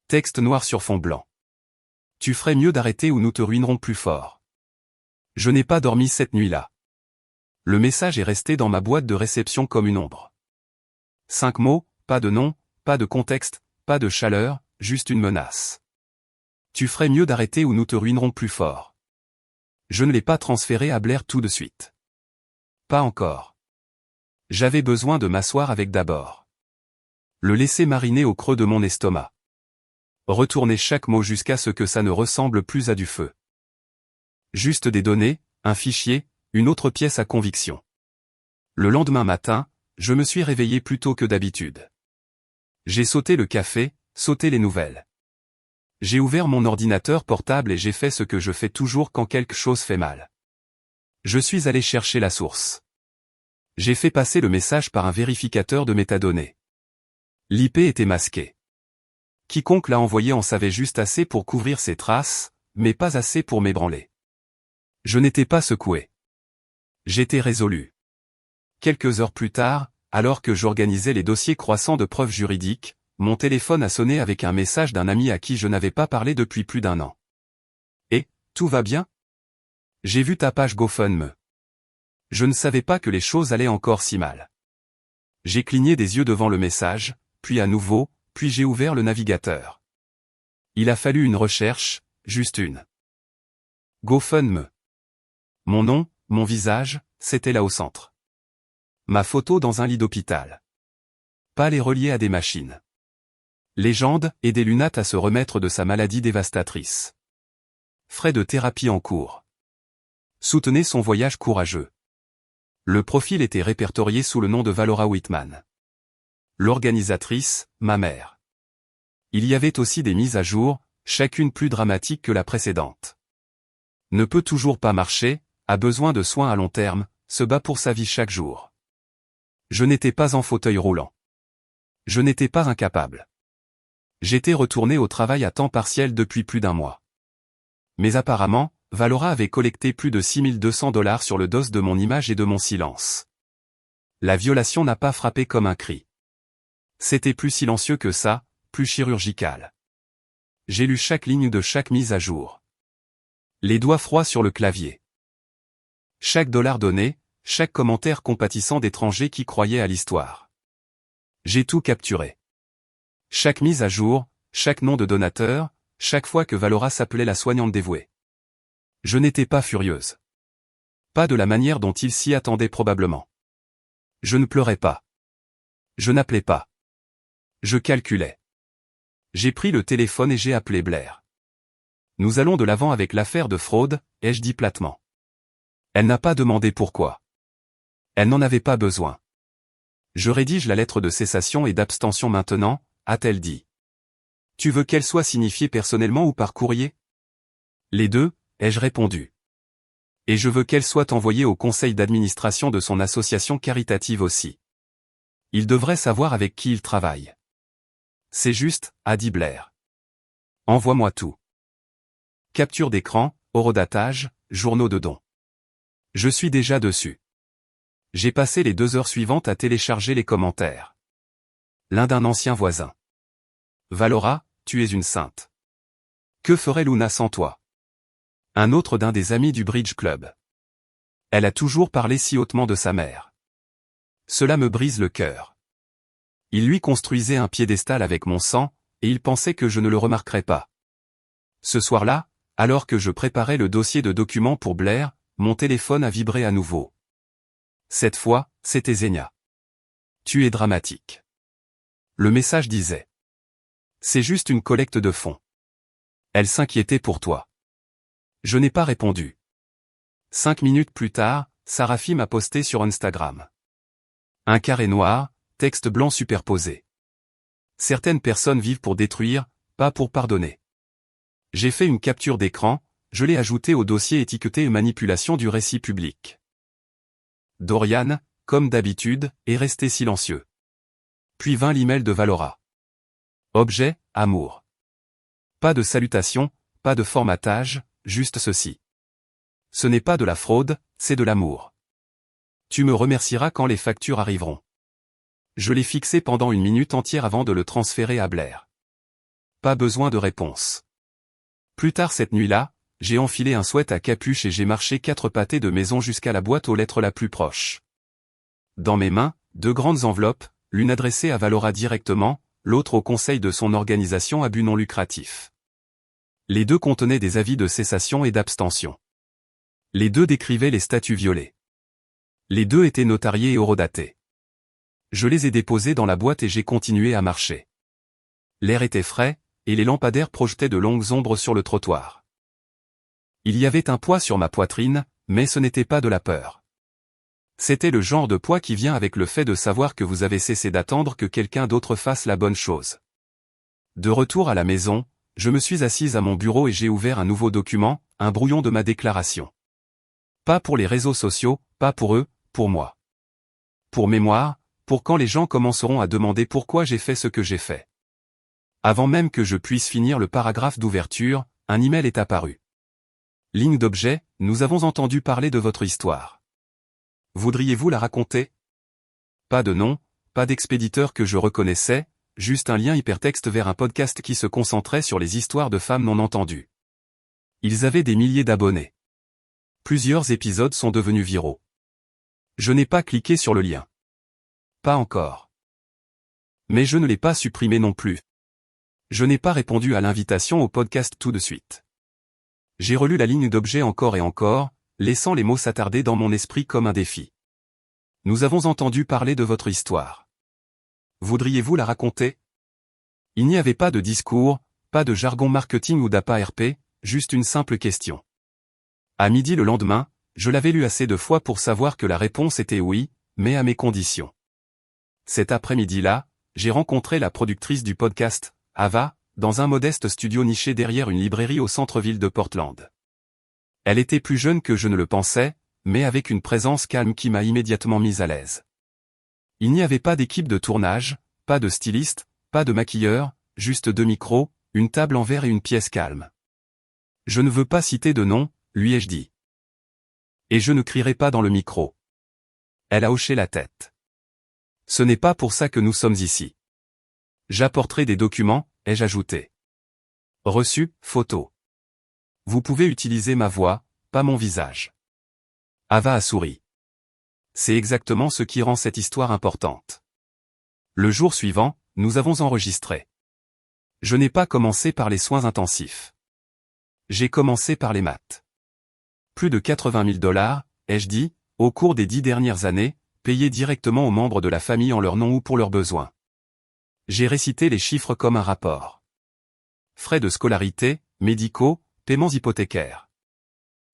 [SPEAKER 1] Texte noir sur fond blanc. Tu ferais mieux d'arrêter ou nous te ruinerons plus fort. Je n'ai pas dormi cette nuit-là. Le message est resté dans ma boîte de réception comme une ombre. 5 mots, pas de nom, pas de contexte, pas de chaleur, juste une menace. Tu ferais mieux d'arrêter ou nous te ruinerons plus fort. Je ne l'ai pas transféré à Blair tout de suite. Pas encore. J'avais besoin de m'asseoir avec d'abord. Le laisser mariner au creux de mon estomac. Retourner chaque mot jusqu'à ce que ça ne ressemble plus à du feu. Juste des données, un fichier, une autre pièce à conviction. Le lendemain matin, je me suis réveillé plus tôt que d'habitude. J'ai sauté le café, sauté les nouvelles. J'ai ouvert mon ordinateur portable et j'ai fait ce que je fais toujours quand quelque chose fait mal. Je suis allé chercher la source. J'ai fait passer le message par un vérificateur de métadonnées. L'IP était masqué. Quiconque l'a envoyé en savait juste assez pour couvrir ses traces, mais pas assez pour m'ébranler. Je n'étais pas secoué. J'étais résolu. Quelques heures plus tard, alors que j'organisais les dossiers croissants de preuves juridiques, mon téléphone a sonné avec un message d'un ami à qui je n'avais pas parlé depuis plus d'1 an. « Et, tout va bien ? J'ai vu ta page GoFundMe. » Je ne savais pas que les choses allaient encore si mal. J'ai cligné des yeux devant le message, puis à nouveau, puis j'ai ouvert le navigateur. Il a fallu une recherche, juste une. GoFundMe. Mon nom, mon visage, c'était là au centre. Ma photo dans un lit d'hôpital. Pas les reliés à des machines. Légende, aider Lunat à se remettre de sa maladie dévastatrice. Frais de thérapie en cours. Soutenez son voyage courageux. Le profil était répertorié sous le nom de Valora Whitman. L'organisatrice, ma mère. Il y avait aussi des mises à jour, chacune plus dramatique que la précédente. Ne peut toujours pas marcher, a besoin de soins à long terme, se bat pour sa vie chaque jour. Je n'étais pas en fauteuil roulant. Je n'étais pas incapable. J'étais retourné au travail à temps partiel depuis plus d'1 mois. Mais apparemment, Valora avait collecté plus de $6 200 sur le dos de mon image et de mon silence. La violation n'a pas frappé comme un cri. C'était plus silencieux que ça, plus chirurgical. J'ai lu chaque ligne de chaque mise à jour. Les doigts froids sur le clavier. Chaque dollar donné, chaque commentaire compatissant d'étrangers qui croyaient à l'histoire. J'ai tout capturé. Chaque mise à jour, chaque nom de donateur, chaque fois que Valora s'appelait la soignante dévouée. Je n'étais pas furieuse. Pas de la manière dont il s'y attendait probablement. Je ne pleurais pas. Je n'appelais pas. Je calculais. J'ai pris le téléphone et j'ai appelé Blair. Nous allons de l'avant avec l'affaire de fraude, ai-je dit platement. Elle n'a pas demandé pourquoi. Elle n'en avait pas besoin. Je rédige la lettre de cessation et d'abstention maintenant, a-t-elle dit. Tu veux qu'elle soit signifiée personnellement ou par courrier? Les deux, ai-je répondu. Et je veux qu'elle soit envoyée au conseil d'administration de son association caritative aussi. Il devrait savoir avec qui il travaille. C'est juste, a dit Blair. Envoie-moi tout. Capture d'écran, horodatage, journaux de dons. Je suis déjà dessus. J'ai passé les 2 heures suivantes à télécharger les commentaires. L'un d'un ancien voisin. Valora, tu es une sainte. Que ferait Luna sans toi? Un autre d'un des amis du Bridge Club. Elle a toujours parlé si hautement de sa mère. Cela me brise le cœur. Il lui construisait un piédestal avec mon sang, et il pensait que je ne le remarquerais pas. Ce soir-là, alors que je préparais le dossier de documents pour Blair, mon téléphone a vibré à nouveau. Cette fois, c'était Zenia. Tu es dramatique. Le message disait. C'est juste une collecte de fonds. Elle s'inquiétait pour toi. Je n'ai pas répondu. 5 minutes plus tard, Sarafi m'a posté sur Instagram. Un carré noir, texte blanc superposé. Certaines personnes vivent pour détruire, pas pour pardonner. J'ai fait une capture d'écran, je l'ai ajouté au dossier étiqueté manipulation du récit public. Dorian, comme d'habitude, est resté silencieux. Puis vint l'email de Valora. Objet, amour. Pas de salutation, pas de formatage, juste ceci. Ce n'est pas de la fraude, c'est de l'amour. Tu me remercieras quand les factures arriveront. Je l'ai fixé pendant 1 minute entière avant de le transférer à Blair. Pas besoin de réponse. Plus tard cette nuit-là, j'ai enfilé un sweat à capuche et j'ai marché 4 pâtés de maison jusqu'à la boîte aux lettres la plus proche. Dans mes mains, 2 grandes enveloppes, l'une adressée à Valora directement, l'autre au conseil de son organisation à but non lucratif. Les 2 contenaient des avis de cessation et d'abstention. Les 2 décrivaient les statuts violés. Les 2 étaient notariés et horodatés. Je les ai déposés dans la boîte et j'ai continué à marcher. L'air était frais, et les lampadaires projetaient de longues ombres sur le trottoir. Il y avait un poids sur ma poitrine, mais ce n'était pas de la peur. C'était le genre de poids qui vient avec le fait de savoir que vous avez cessé d'attendre que quelqu'un d'autre fasse la bonne chose. De retour à la maison, je me suis assise à mon bureau et j'ai ouvert un nouveau document, un brouillon de ma déclaration. Pas pour les réseaux sociaux, pas pour eux, pour moi. Pour mémoire, pour quand les gens commenceront à demander pourquoi j'ai fait ce que j'ai fait. Avant même que je puisse finir le paragraphe d'ouverture, un email est apparu. Ligne d'objet, nous avons entendu parler de votre histoire. Voudriez-vous la raconter? Pas de nom, pas d'expéditeur que je reconnaissais, juste un lien hypertexte vers un podcast qui se concentrait sur les histoires de femmes non entendues. Ils avaient des milliers d'abonnés. Plusieurs épisodes sont devenus viraux. Je n'ai pas cliqué sur le lien. Pas encore. Mais je ne l'ai pas supprimé non plus. Je n'ai pas répondu à l'invitation au podcast tout de suite. J'ai relu la ligne d'objet encore et encore, laissant les mots s'attarder dans mon esprit comme un défi. Nous avons entendu parler de votre histoire. Voudriez-vous la raconter? Il n'y avait pas de discours, pas de jargon marketing ou d'appât RP, juste une simple question. À midi le lendemain, je l'avais lu assez de fois pour savoir que la réponse était oui, mais à mes conditions. Cet après-midi-là, j'ai rencontré la productrice du podcast, Ava, dans un modeste studio niché derrière une librairie au centre-ville de Portland. Elle était plus jeune que je ne le pensais, mais avec une présence calme qui m'a immédiatement mise à l'aise. Il n'y avait pas d'équipe de tournage, pas de styliste, pas de maquilleur, juste 2 micros, une table en verre et une pièce calme. Je ne veux pas citer de nom, lui ai-je dit. Et je ne crierai pas dans le micro. Elle a hoché la tête. Ce n'est pas pour ça que nous sommes ici. J'apporterai des documents, ai-je ajouté. Reçu, photo. Vous pouvez utiliser ma voix, pas mon visage. Ava a souri. C'est exactement ce qui rend cette histoire importante. Le jour suivant, nous avons enregistré. Je n'ai pas commencé par les soins intensifs. J'ai commencé par les maths. Plus de 80 000 $, ai-je dit, au cours des 10 dernières années, payés directement aux membres de la famille en leur nom ou pour leurs besoins. J'ai récité les chiffres comme un rapport. Frais de scolarité, médicaux, paiements hypothécaires.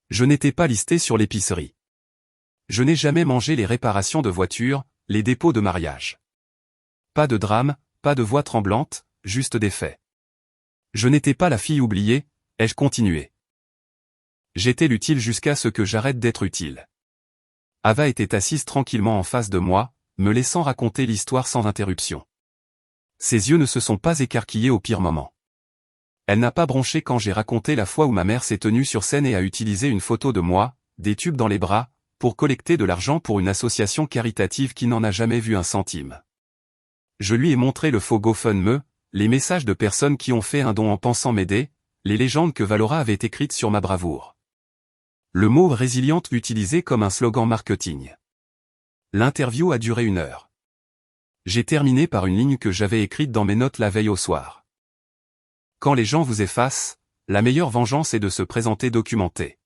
[SPEAKER 1] Je n'étais pas listé sur l'épicerie. Je n'ai jamais mangé les réparations de voitures, les dépôts de mariage. Pas de drame, pas de voix tremblante, juste des faits. Je n'étais pas la fille oubliée, ai-je continué. J'étais l'utile jusqu'à ce que j'arrête d'être utile. Ava était assise tranquillement en face de moi, me laissant raconter l'histoire sans interruption. Ses yeux ne se sont pas écarquillés au pire moment. Elle n'a pas bronché quand j'ai raconté la fois où ma mère s'est tenue sur scène et a utilisé une photo de moi, des tubes dans les bras, pour collecter de l'argent pour une association caritative qui n'en a jamais vu un centime. Je lui ai montré le faux GoFundMe, les messages de personnes qui ont fait un don en pensant m'aider, les légendes que Valora avait écrites sur ma bravoure. Le mot résiliente utilisé comme un slogan marketing. L'interview a duré 1 heure. J'ai terminé par une ligne que j'avais écrite dans mes notes la veille au soir. Quand les gens vous effacent, la meilleure vengeance est de se présenter documenté.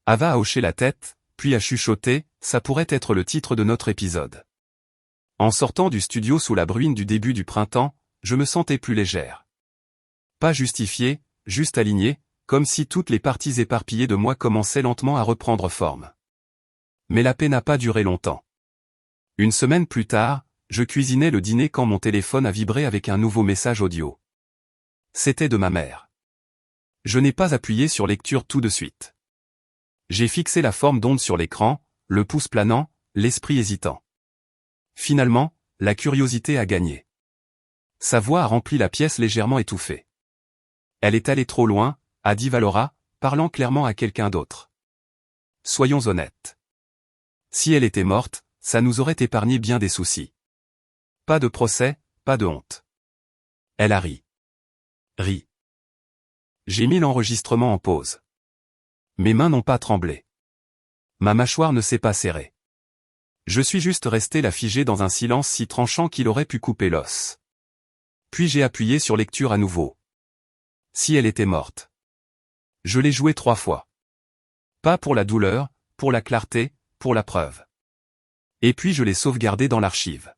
[SPEAKER 1] Ava a hoché la tête, puis a chuchoté, ça pourrait être le titre de notre épisode. En sortant du studio sous la bruine du début du printemps, je me sentais plus légère. Pas justifiée, juste alignée, comme si toutes les parties éparpillées de moi commençaient lentement à reprendre forme. Mais la paix n'a pas duré longtemps. 1 semaine plus tard, je cuisinais le dîner quand mon téléphone a vibré avec un nouveau message audio. C'était de ma mère. Je n'ai pas appuyé sur lecture tout de suite. J'ai fixé la forme d'onde sur l'écran, le pouce planant, l'esprit hésitant. Finalement, la curiosité a gagné. Sa voix a rempli la pièce légèrement étouffée. Elle est allée trop loin, a dit Valora, parlant clairement à quelqu'un d'autre. Soyons honnêtes. Si elle était morte, ça nous aurait épargné bien des soucis. Pas de procès, pas de honte. Elle a ri. Ri. J'ai mis l'enregistrement en pause. Mes mains n'ont pas tremblé. Ma mâchoire ne s'est pas serrée. Je suis juste resté la figée dans un silence si tranchant qu'il aurait pu couper l'os. Puis j'ai appuyé sur lecture à nouveau. Si elle était morte. Je l'ai joué 3 fois. Pas pour la douleur, pour la clarté, pour la preuve. Et puis je l'ai sauvegardé dans l'archive.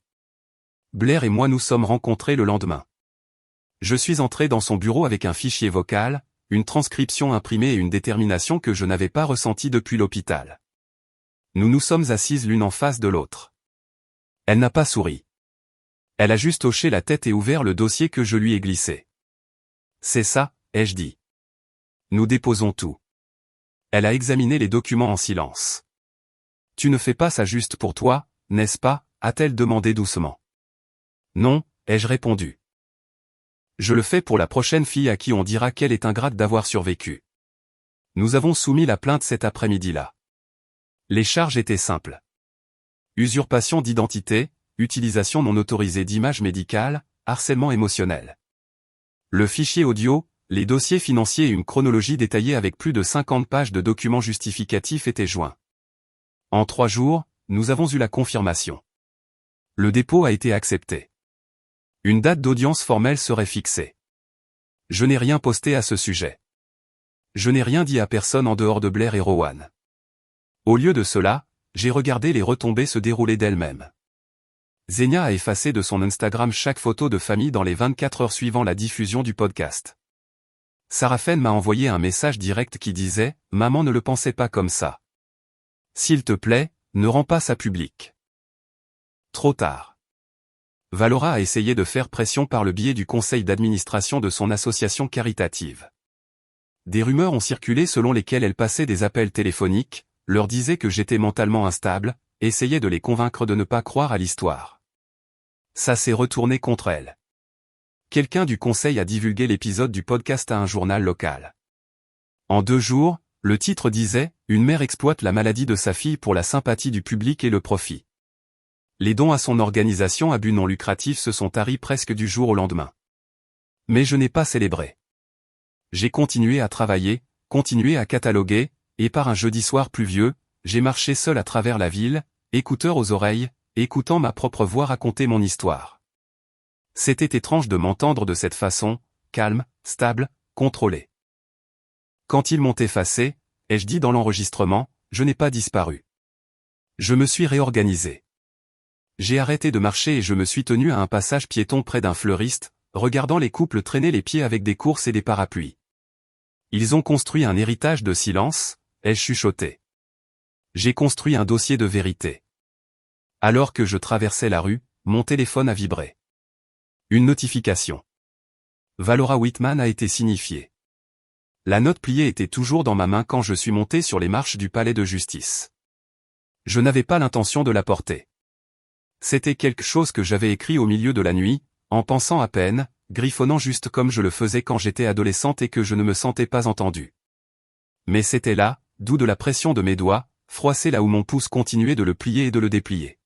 [SPEAKER 1] Blair et moi nous sommes rencontrés le lendemain. Je suis entré dans son bureau avec un fichier vocal, une transcription imprimée et une détermination que je n'avais pas ressentie depuis l'hôpital. Nous nous sommes assises l'une en face de l'autre. Elle n'a pas souri. Elle a juste hoché la tête et ouvert le dossier que je lui ai glissé. C'est ça, ai-je dit. Nous déposons tout. Elle a examiné les documents en silence. Tu ne fais pas ça juste pour toi, n'est-ce pas, a-t-elle demandé doucement. Non, ai-je répondu. Je le fais pour la prochaine fille à qui on dira qu'elle est ingrate d'avoir survécu. Nous avons soumis la plainte cet après-midi-là. Les charges étaient simples. Usurpation d'identité, utilisation non autorisée d'images médicales, harcèlement émotionnel. Le fichier audio, les dossiers financiers et une chronologie détaillée avec plus de 50 pages de documents justificatifs étaient joints. En 3 jours, nous avons eu la confirmation. Le dépôt a été accepté. Une date d'audience formelle serait fixée. Je n'ai rien posté à ce sujet. Je n'ai rien dit à personne en dehors de Blair et Rowan. Au lieu de cela, j'ai regardé les retombées se dérouler d'elles-mêmes. Xenia a effacé de son Instagram chaque photo de famille dans les 24 heures suivant la diffusion du podcast. Sarafen m'a envoyé un message direct qui disait « Maman ne le pensait pas comme ça. S'il te plaît, ne rends pas ça public. » Trop tard. Valora a essayé de faire pression par le biais du conseil d'administration de son association caritative. Des rumeurs ont circulé selon lesquelles elle passait des appels téléphoniques, leur disait que j'étais mentalement instable, essayait de les convaincre de ne pas croire à l'histoire. Ça s'est retourné contre elle. Quelqu'un du conseil a divulgué l'épisode du podcast à un journal local. En 2 jours, le titre disait « Une mère exploite la maladie de sa fille pour la sympathie du public et le profit ». Les dons à son organisation à but non lucratif se sont taris presque du jour au lendemain. Mais je n'ai pas célébré. J'ai continué à travailler, continué à cataloguer, et par un jeudi soir pluvieux, j'ai marché seul à travers la ville, écouteurs aux oreilles, écoutant ma propre voix raconter mon histoire. C'était étrange de m'entendre de cette façon, calme, stable, contrôlée. Quand ils m'ont effacé, ai-je dit dans l'enregistrement, je n'ai pas disparu. Je me suis réorganisé. J'ai arrêté de marcher et je me suis tenu à un passage piéton près d'un fleuriste, regardant les couples traîner les pieds avec des courses et des parapluies. Ils ont construit un héritage de silence, ai-je chuchoté. J'ai construit un dossier de vérité. Alors que je traversais la rue, mon téléphone a vibré. Une notification. Valora Whitman a été signifiée. La note pliée était toujours dans ma main quand je suis monté sur les marches du palais de justice. Je n'avais pas l'intention de la porter. C'était quelque chose que j'avais écrit au milieu de la nuit, en pensant à peine, griffonnant juste comme je le faisais quand j'étais adolescente et que je ne me sentais pas entendu. Mais c'était là, doux de la pression de mes doigts, froissé là où mon pouce continuait de le plier et de le déplier.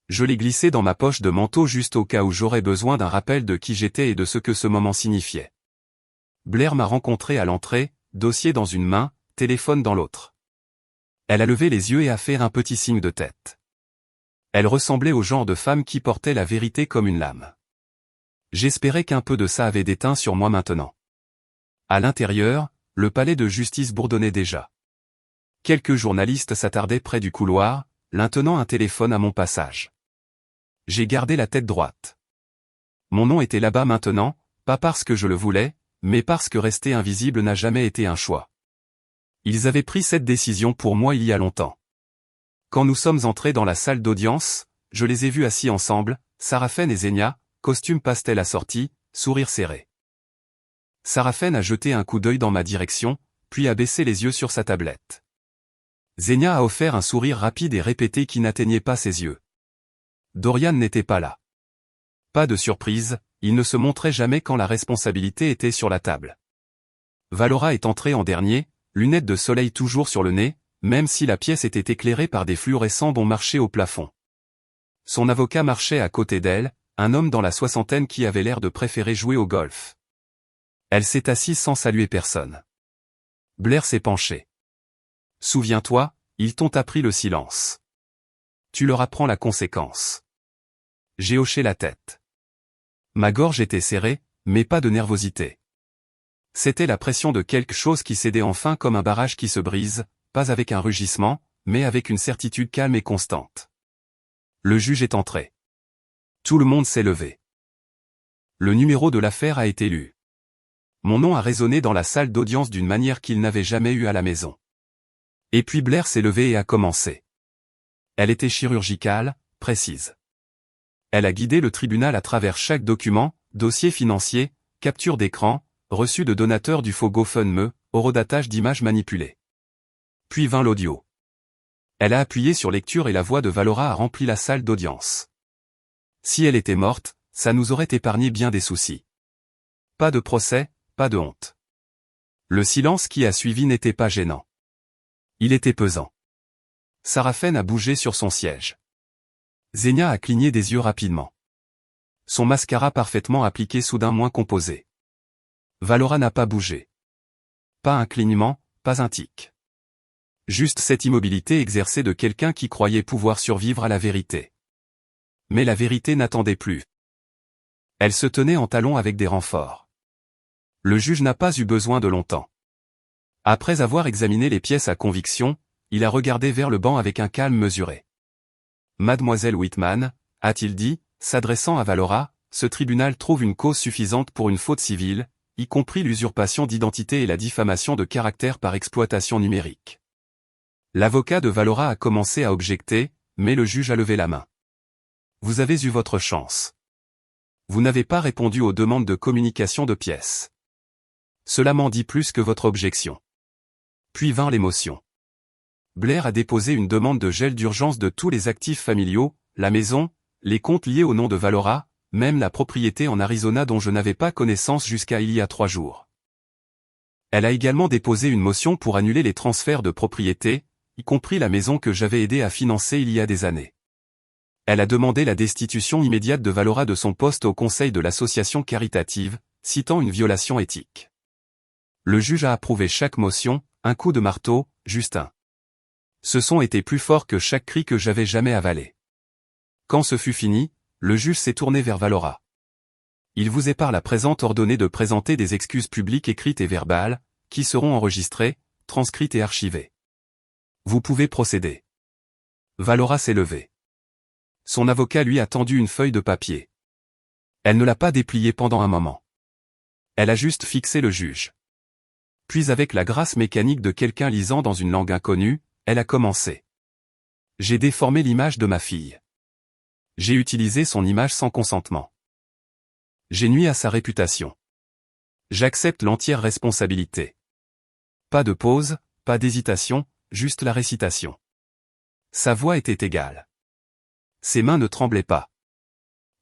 [SPEAKER 1] Je l'ai glissé dans ma poche de manteau juste au cas où j'aurais besoin d'un rappel de qui j'étais et de ce que ce moment signifiait. Blair m'a rencontré à l'entrée, dossier dans une main, téléphone dans l'autre. Elle a levé les yeux et a fait un petit signe de tête. Elle ressemblait au genre de femme qui portait la vérité comme une lame. J'espérais qu'un peu de ça avait déteint sur moi maintenant. À l'intérieur, le palais de justice bourdonnait déjà. Quelques journalistes s'attardaient près du couloir, maintenant un téléphone à mon passage. J'ai gardé la tête droite. Mon nom était là-bas maintenant, pas parce que je le voulais, mais parce que rester invisible n'a jamais été un choix. Ils avaient pris cette décision pour moi il y a longtemps. Quand nous sommes entrés dans la salle d'audience, je les ai vus assis ensemble, Sarafen et Xenia, costume pastel assorti, sourire serré. Sarafen a jeté un coup d'œil dans ma direction, puis a baissé les yeux sur sa tablette. Xenia a offert un sourire rapide et répété qui n'atteignait pas ses yeux. Dorian n'était pas là. Pas de surprise, il ne se montrait jamais quand la responsabilité était sur la table. Valora est entrée en dernier, lunettes de soleil toujours sur le nez, même si la pièce était éclairée par des fluorescents bon marché au plafond. Son avocat marchait à côté d'elle, un homme dans la soixantaine qui avait l'air de préférer jouer au golf. Elle s'est assise sans saluer personne. Blair s'est penché. Souviens-toi, ils t'ont appris le silence. Tu leur apprends la conséquence. J'ai hoché la tête. Ma gorge était serrée, mais pas de nervosité. C'était la pression de quelque chose qui cédait enfin comme un barrage qui se brise, pas avec un rugissement, mais avec une certitude calme et constante. Le juge est entré. Tout le monde s'est levé. Le numéro de l'affaire a été lu. Mon nom a résonné dans la salle d'audience d'une manière qu'il n'avait jamais eue à la maison. Et puis Blair s'est levée et a commencé. Elle était chirurgicale, précise. Elle a guidé le tribunal à travers chaque document, dossier financier, capture d'écran, reçu de donateurs du faux GoFundMe, horodatage d'images manipulées. Puis vint l'audio. Elle a appuyé sur lecture et la voix de Valora a rempli la salle d'audience. Si elle était morte, ça nous aurait épargné bien des soucis. Pas de procès, pas de honte. Le silence qui a suivi n'était pas gênant. Il était pesant. Sarafen a bougé sur son siège. Xenia a cligné des yeux rapidement. Son mascara parfaitement appliqué soudain moins composé. Valora n'a pas bougé. Pas un clignement, pas un tic. Juste cette immobilité exercée de quelqu'un qui croyait pouvoir survivre à la vérité. Mais la vérité n'attendait plus. Elle se tenait en talons avec des renforts. Le juge n'a pas eu besoin de longtemps. Après avoir examiné les pièces à conviction, il a regardé vers le banc avec un calme mesuré. Mademoiselle Whitman, a-t-il dit, s'adressant à Valora, ce tribunal trouve une cause suffisante pour une faute civile, y compris l'usurpation d'identité et la diffamation de caractère par exploitation numérique. L'avocat de Valora a commencé à objecter, mais le juge a levé la main. Vous avez eu votre chance. Vous n'avez pas répondu aux demandes de communication de pièces. Cela m'en dit plus que votre objection. Puis vint l'émotion. Blair a déposé une demande de gel d'urgence de tous les actifs familiaux, la maison, les comptes liés au nom de Valora, même la propriété en Arizona dont je n'avais pas connaissance jusqu'à il y a 3 jours. Elle a également déposé une motion pour annuler les transferts de propriété, y compris la maison que j'avais aidé à financer il y a des années. Elle a demandé la destitution immédiate de Valora de son poste au conseil de l'association caritative, citant une violation éthique. Le juge a approuvé chaque motion, un coup de marteau, Justin. Ce son était plus fort que chaque cri que j'avais jamais avalé. Quand ce fut fini, le juge s'est tourné vers Valora. Il vous est par la présente ordonné de présenter des excuses publiques écrites et verbales, qui seront enregistrées, transcrites et archivées. Vous pouvez procéder. Valora s'est levée. Son avocat lui a tendu une feuille de papier. Elle ne l'a pas dépliée pendant un moment. Elle a juste fixé le juge. Puis avec la grâce mécanique de quelqu'un lisant dans une langue inconnue, elle a commencé. J'ai déformé l'image de ma fille. J'ai utilisé son image sans consentement. J'ai nui à sa réputation. J'accepte l'entière responsabilité. Pas de pause, pas d'hésitation, juste la récitation. Sa voix était égale. Ses mains ne tremblaient pas.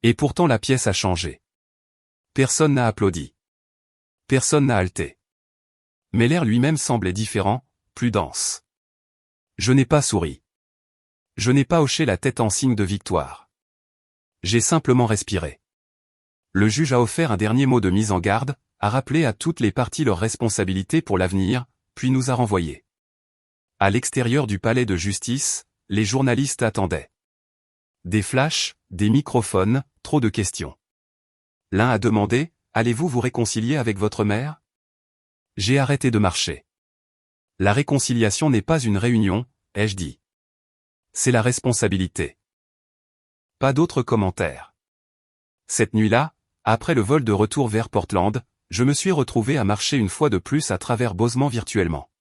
[SPEAKER 1] Et pourtant la pièce a changé. Personne n'a applaudi. Personne n'a halté. Mais l'air lui-même semblait différent, plus dense. Je n'ai pas souri. Je n'ai pas hoché la tête en signe de victoire. J'ai simplement respiré. Le juge a offert un dernier mot de mise en garde, a rappelé à toutes les parties leurs responsabilités pour l'avenir, puis nous a renvoyés. À l'extérieur du palais de justice, les journalistes attendaient. Des flashs, des microphones, trop de questions. L'un a demandé, « Allez-vous vous réconcilier avec votre mère ?» J'ai arrêté de marcher. La réconciliation n'est pas une réunion, ai-je dit. C'est la responsabilité. Pas d'autres commentaires. Cette nuit-là, après le vol de retour vers Portland, je me suis retrouvé à marcher une fois de plus à travers Bozeman virtuellement.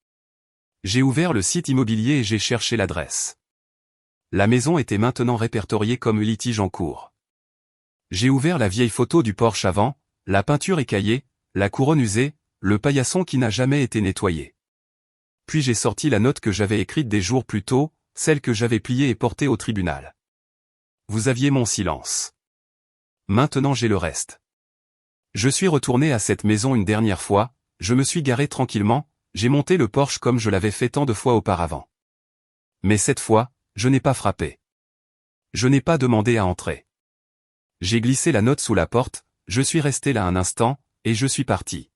[SPEAKER 1] J'ai ouvert le site immobilier et j'ai cherché l'adresse. La maison était maintenant répertoriée comme litige en cours. J'ai ouvert la vieille photo du Porsche avant, la peinture écaillée, la couronne usée, le paillasson qui n'a jamais été nettoyé. Puis j'ai sorti la note que j'avais écrite des jours plus tôt, celle que j'avais pliée et portée au tribunal. Vous aviez mon silence. Maintenant j'ai le reste. Je suis retourné à cette maison une dernière fois, je me suis garé tranquillement, j'ai monté le Porsche comme je l'avais fait tant de fois auparavant. Mais cette fois, je n'ai pas frappé. Je n'ai pas demandé à entrer. J'ai glissé la note sous la porte, je suis resté là un instant, et je suis parti.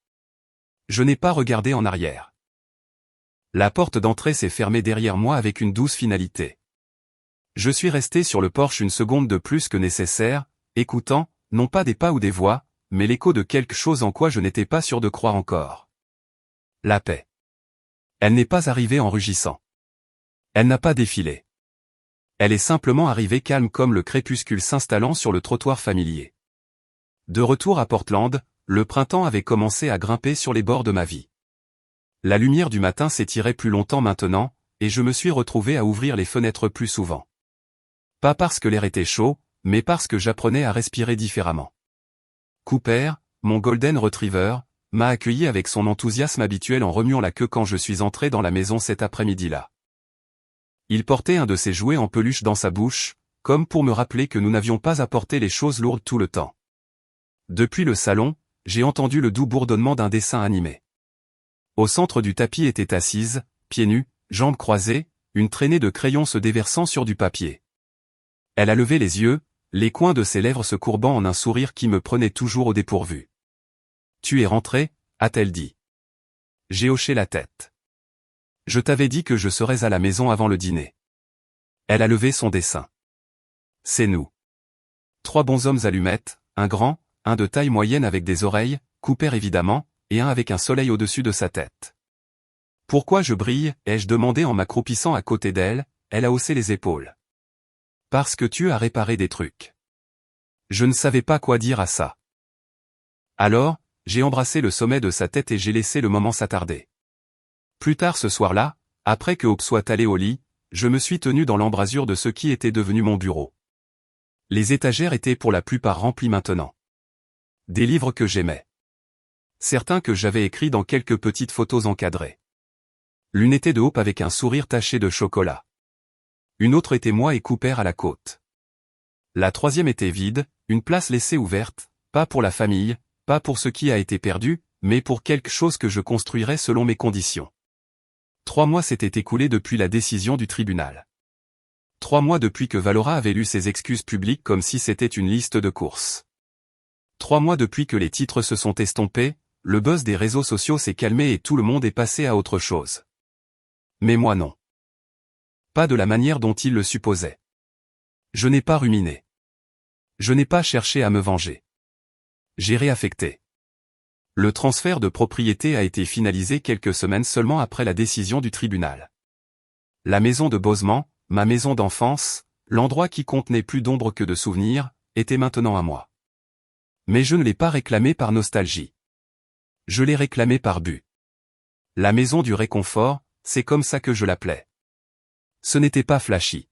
[SPEAKER 1] Je n'ai pas regardé en arrière. La porte d'entrée s'est fermée derrière moi avec une douce finalité. Je suis resté sur le porche une seconde de plus que nécessaire, écoutant, non pas des pas ou des voix, mais l'écho de quelque chose en quoi je n'étais pas sûr de croire encore. La paix. Elle n'est pas arrivée en rugissant. Elle n'a pas défilé. Elle est simplement arrivée calme comme le crépuscule s'installant sur le trottoir familier. De retour à Portland, le printemps avait commencé à grimper sur les bords de ma vie. La lumière du matin s'étirait plus longtemps maintenant, et je me suis retrouvé à ouvrir les fenêtres plus souvent. Pas parce que l'air était chaud, mais parce que j'apprenais à respirer différemment. Cooper, mon Golden Retriever, m'a accueilli avec son enthousiasme habituel en remuant la queue quand je suis entré dans la maison cet après-midi-là. Il portait un de ses jouets en peluche dans sa bouche, comme pour me rappeler que nous n'avions pas à porter les choses lourdes tout le temps. Depuis le salon, j'ai entendu le doux bourdonnement d'un dessin animé. Au centre du tapis était assise, pieds nus, jambes croisées, une traînée de crayons se déversant sur du papier. Elle a levé les yeux, les coins de ses lèvres se courbant en un sourire qui me prenait toujours au dépourvu. « Tu es rentré ?» a-t-elle dit. J'ai hoché la tête. « Je t'avais dit que je serais à la maison avant le dîner. » Elle a levé son dessin. « C'est nous. 3 bonshommes allumettes, un grand, un de taille moyenne avec des oreilles, Cooper évidemment, et un avec un soleil au-dessus de sa tête. »« Pourquoi je brille ?» ai-je demandé en m'accroupissant à côté d'elle. Elle a haussé les épaules. « Parce que tu as réparé des trucs. » Je ne savais pas quoi dire à ça. Alors, j'ai embrassé le sommet de sa tête et j'ai laissé le moment s'attarder. Plus tard ce soir-là, après que Hope soit allé au lit, je me suis tenu dans l'embrasure de ce qui était devenu mon bureau. Les étagères étaient pour la plupart remplies maintenant. Des livres que j'aimais. Certains que j'avais écrits dans quelques petites photos encadrées. L'une était de Hope avec un sourire taché de chocolat. Une autre était moi et Cooper à la côte. La troisième était vide, une place laissée ouverte, pas pour la famille, pas pour ce qui a été perdu, mais pour quelque chose que je construirais selon mes conditions. 3 mois s'étaient écoulés depuis la décision du tribunal. 3 mois depuis que Valora avait lu ses excuses publiques comme si c'était une liste de courses. 3 mois depuis que les titres se sont estompés, le buzz des réseaux sociaux s'est calmé et tout le monde est passé à autre chose. Mais moi non. Pas de la manière dont il le supposait. Je n'ai pas ruminé. Je n'ai pas cherché à me venger. J'ai réaffecté. Le transfert de propriété a été finalisé quelques semaines seulement après la décision du tribunal. La maison de Bosemans, ma maison d'enfance, l'endroit qui contenait plus d'ombre que de souvenirs, était maintenant à moi. Mais je ne l'ai pas réclamé par nostalgie. Je l'ai réclamé par but. La maison du réconfort, c'est comme ça que je l'appelais. Ce n'était pas flashy.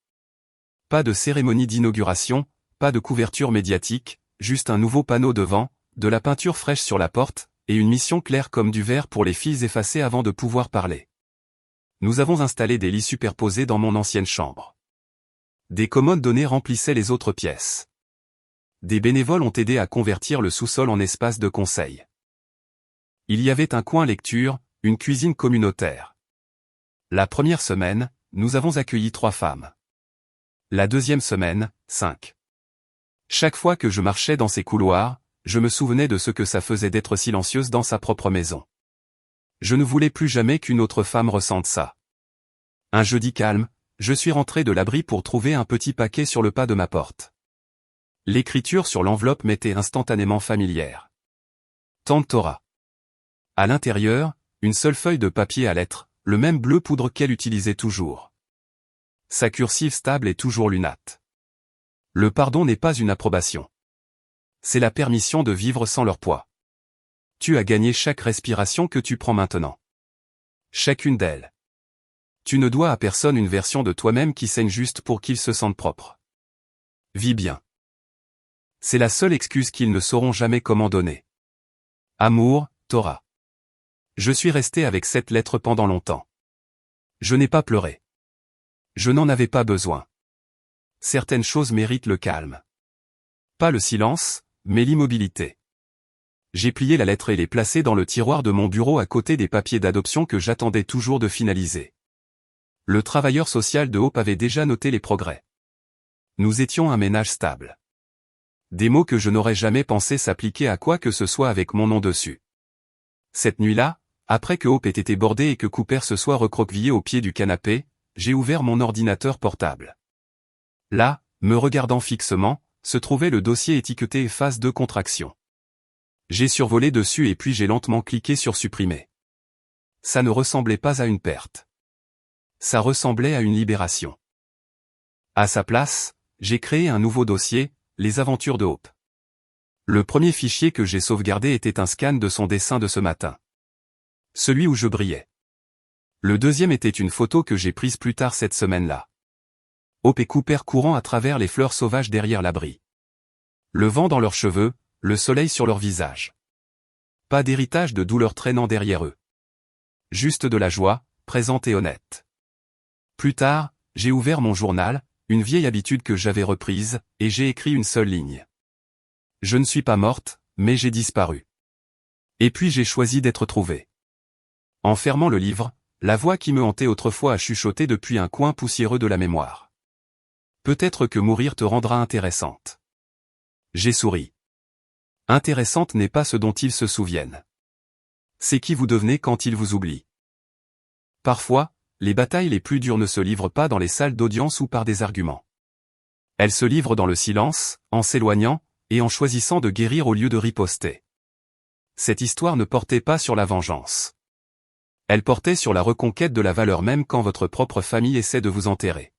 [SPEAKER 1] Pas de cérémonie d'inauguration, pas de couverture médiatique, juste un nouveau panneau devant, de la peinture fraîche sur la porte, et une mission claire comme du verre pour les filles effacées avant de pouvoir parler. Nous avons installé des lits superposés dans mon ancienne chambre. Des commodes données remplissaient les autres pièces. Des bénévoles ont aidé à convertir le sous-sol en espace de conseil. Il y avait un coin lecture, une cuisine communautaire. La première semaine, nous avons accueilli 3 femmes. La deuxième semaine, 5. Chaque fois que je marchais dans ces couloirs, je me souvenais de ce que ça faisait d'être silencieuse dans sa propre maison. Je ne voulais plus jamais qu'une autre femme ressente ça. Un jeudi calme, je suis rentré de l'abri pour trouver un petit paquet sur le pas de ma porte. L'écriture sur l'enveloppe m'était instantanément familière. Tante Tora. À l'intérieur, une seule feuille de papier à lettres, le même bleu poudre qu'elle utilisait toujours. Sa cursive stable est toujours lunate. Le pardon n'est pas une approbation. C'est la permission de vivre sans leur poids. Tu as gagné chaque respiration que tu prends maintenant. Chacune d'elles. Tu ne dois à personne une version de toi-même qui saigne juste pour qu'ils se sentent propres. Vis bien. C'est la seule excuse qu'ils ne sauront jamais comment donner. Amour, Tora. Je suis resté avec cette lettre pendant longtemps. Je n'ai pas pleuré. Je n'en avais pas besoin. Certaines choses méritent le calme. Pas le silence, mais l'immobilité. J'ai plié la lettre et l'ai placée dans le tiroir de mon bureau à côté des papiers d'adoption que j'attendais toujours de finaliser. Le travailleur social de Hope avait déjà noté les progrès. Nous étions un ménage stable. Des mots que je n'aurais jamais pensé s'appliquer à quoi que ce soit avec mon nom dessus. Cette nuit-là, après que Hope ait été bordée et que Cooper se soit recroquevillé au pied du canapé, j'ai ouvert mon ordinateur portable. Là, me regardant fixement, se trouvait le dossier étiqueté phase 2 contraction. J'ai survolé dessus et puis j'ai lentement cliqué sur supprimer. Ça ne ressemblait pas à une perte. Ça ressemblait à une libération. À sa place, j'ai créé un nouveau dossier, les aventures de Hope. Le premier fichier que j'ai sauvegardé était un scan de son dessin de ce matin. Celui où je brillais. Le deuxième était une photo que j'ai prise plus tard cette semaine-là. Hope et Cooper courant à travers les fleurs sauvages derrière l'abri. Le vent dans leurs cheveux, le soleil sur leur visage. Pas d'héritage de douleur traînant derrière eux. Juste de la joie, présente et honnête. Plus tard, j'ai ouvert mon journal, une vieille habitude que j'avais reprise, et j'ai écrit une seule ligne. Je ne suis pas morte, mais j'ai disparu. Et puis j'ai choisi d'être trouvée. En fermant le livre, la voix qui me hantait autrefois a chuchoté depuis un coin poussiéreux de la mémoire. Peut-être que mourir te rendra intéressante. J'ai souri. Intéressante n'est pas ce dont ils se souviennent. C'est qui vous devenez quand ils vous oublient. Parfois, les batailles les plus dures ne se livrent pas dans les salles d'audience ou par des arguments. Elles se livrent dans le silence, en s'éloignant, et en choisissant de guérir au lieu de riposter. Cette histoire ne portait pas sur la vengeance. Elle portait sur la reconquête de la valeur même quand votre propre famille essaie de vous enterrer.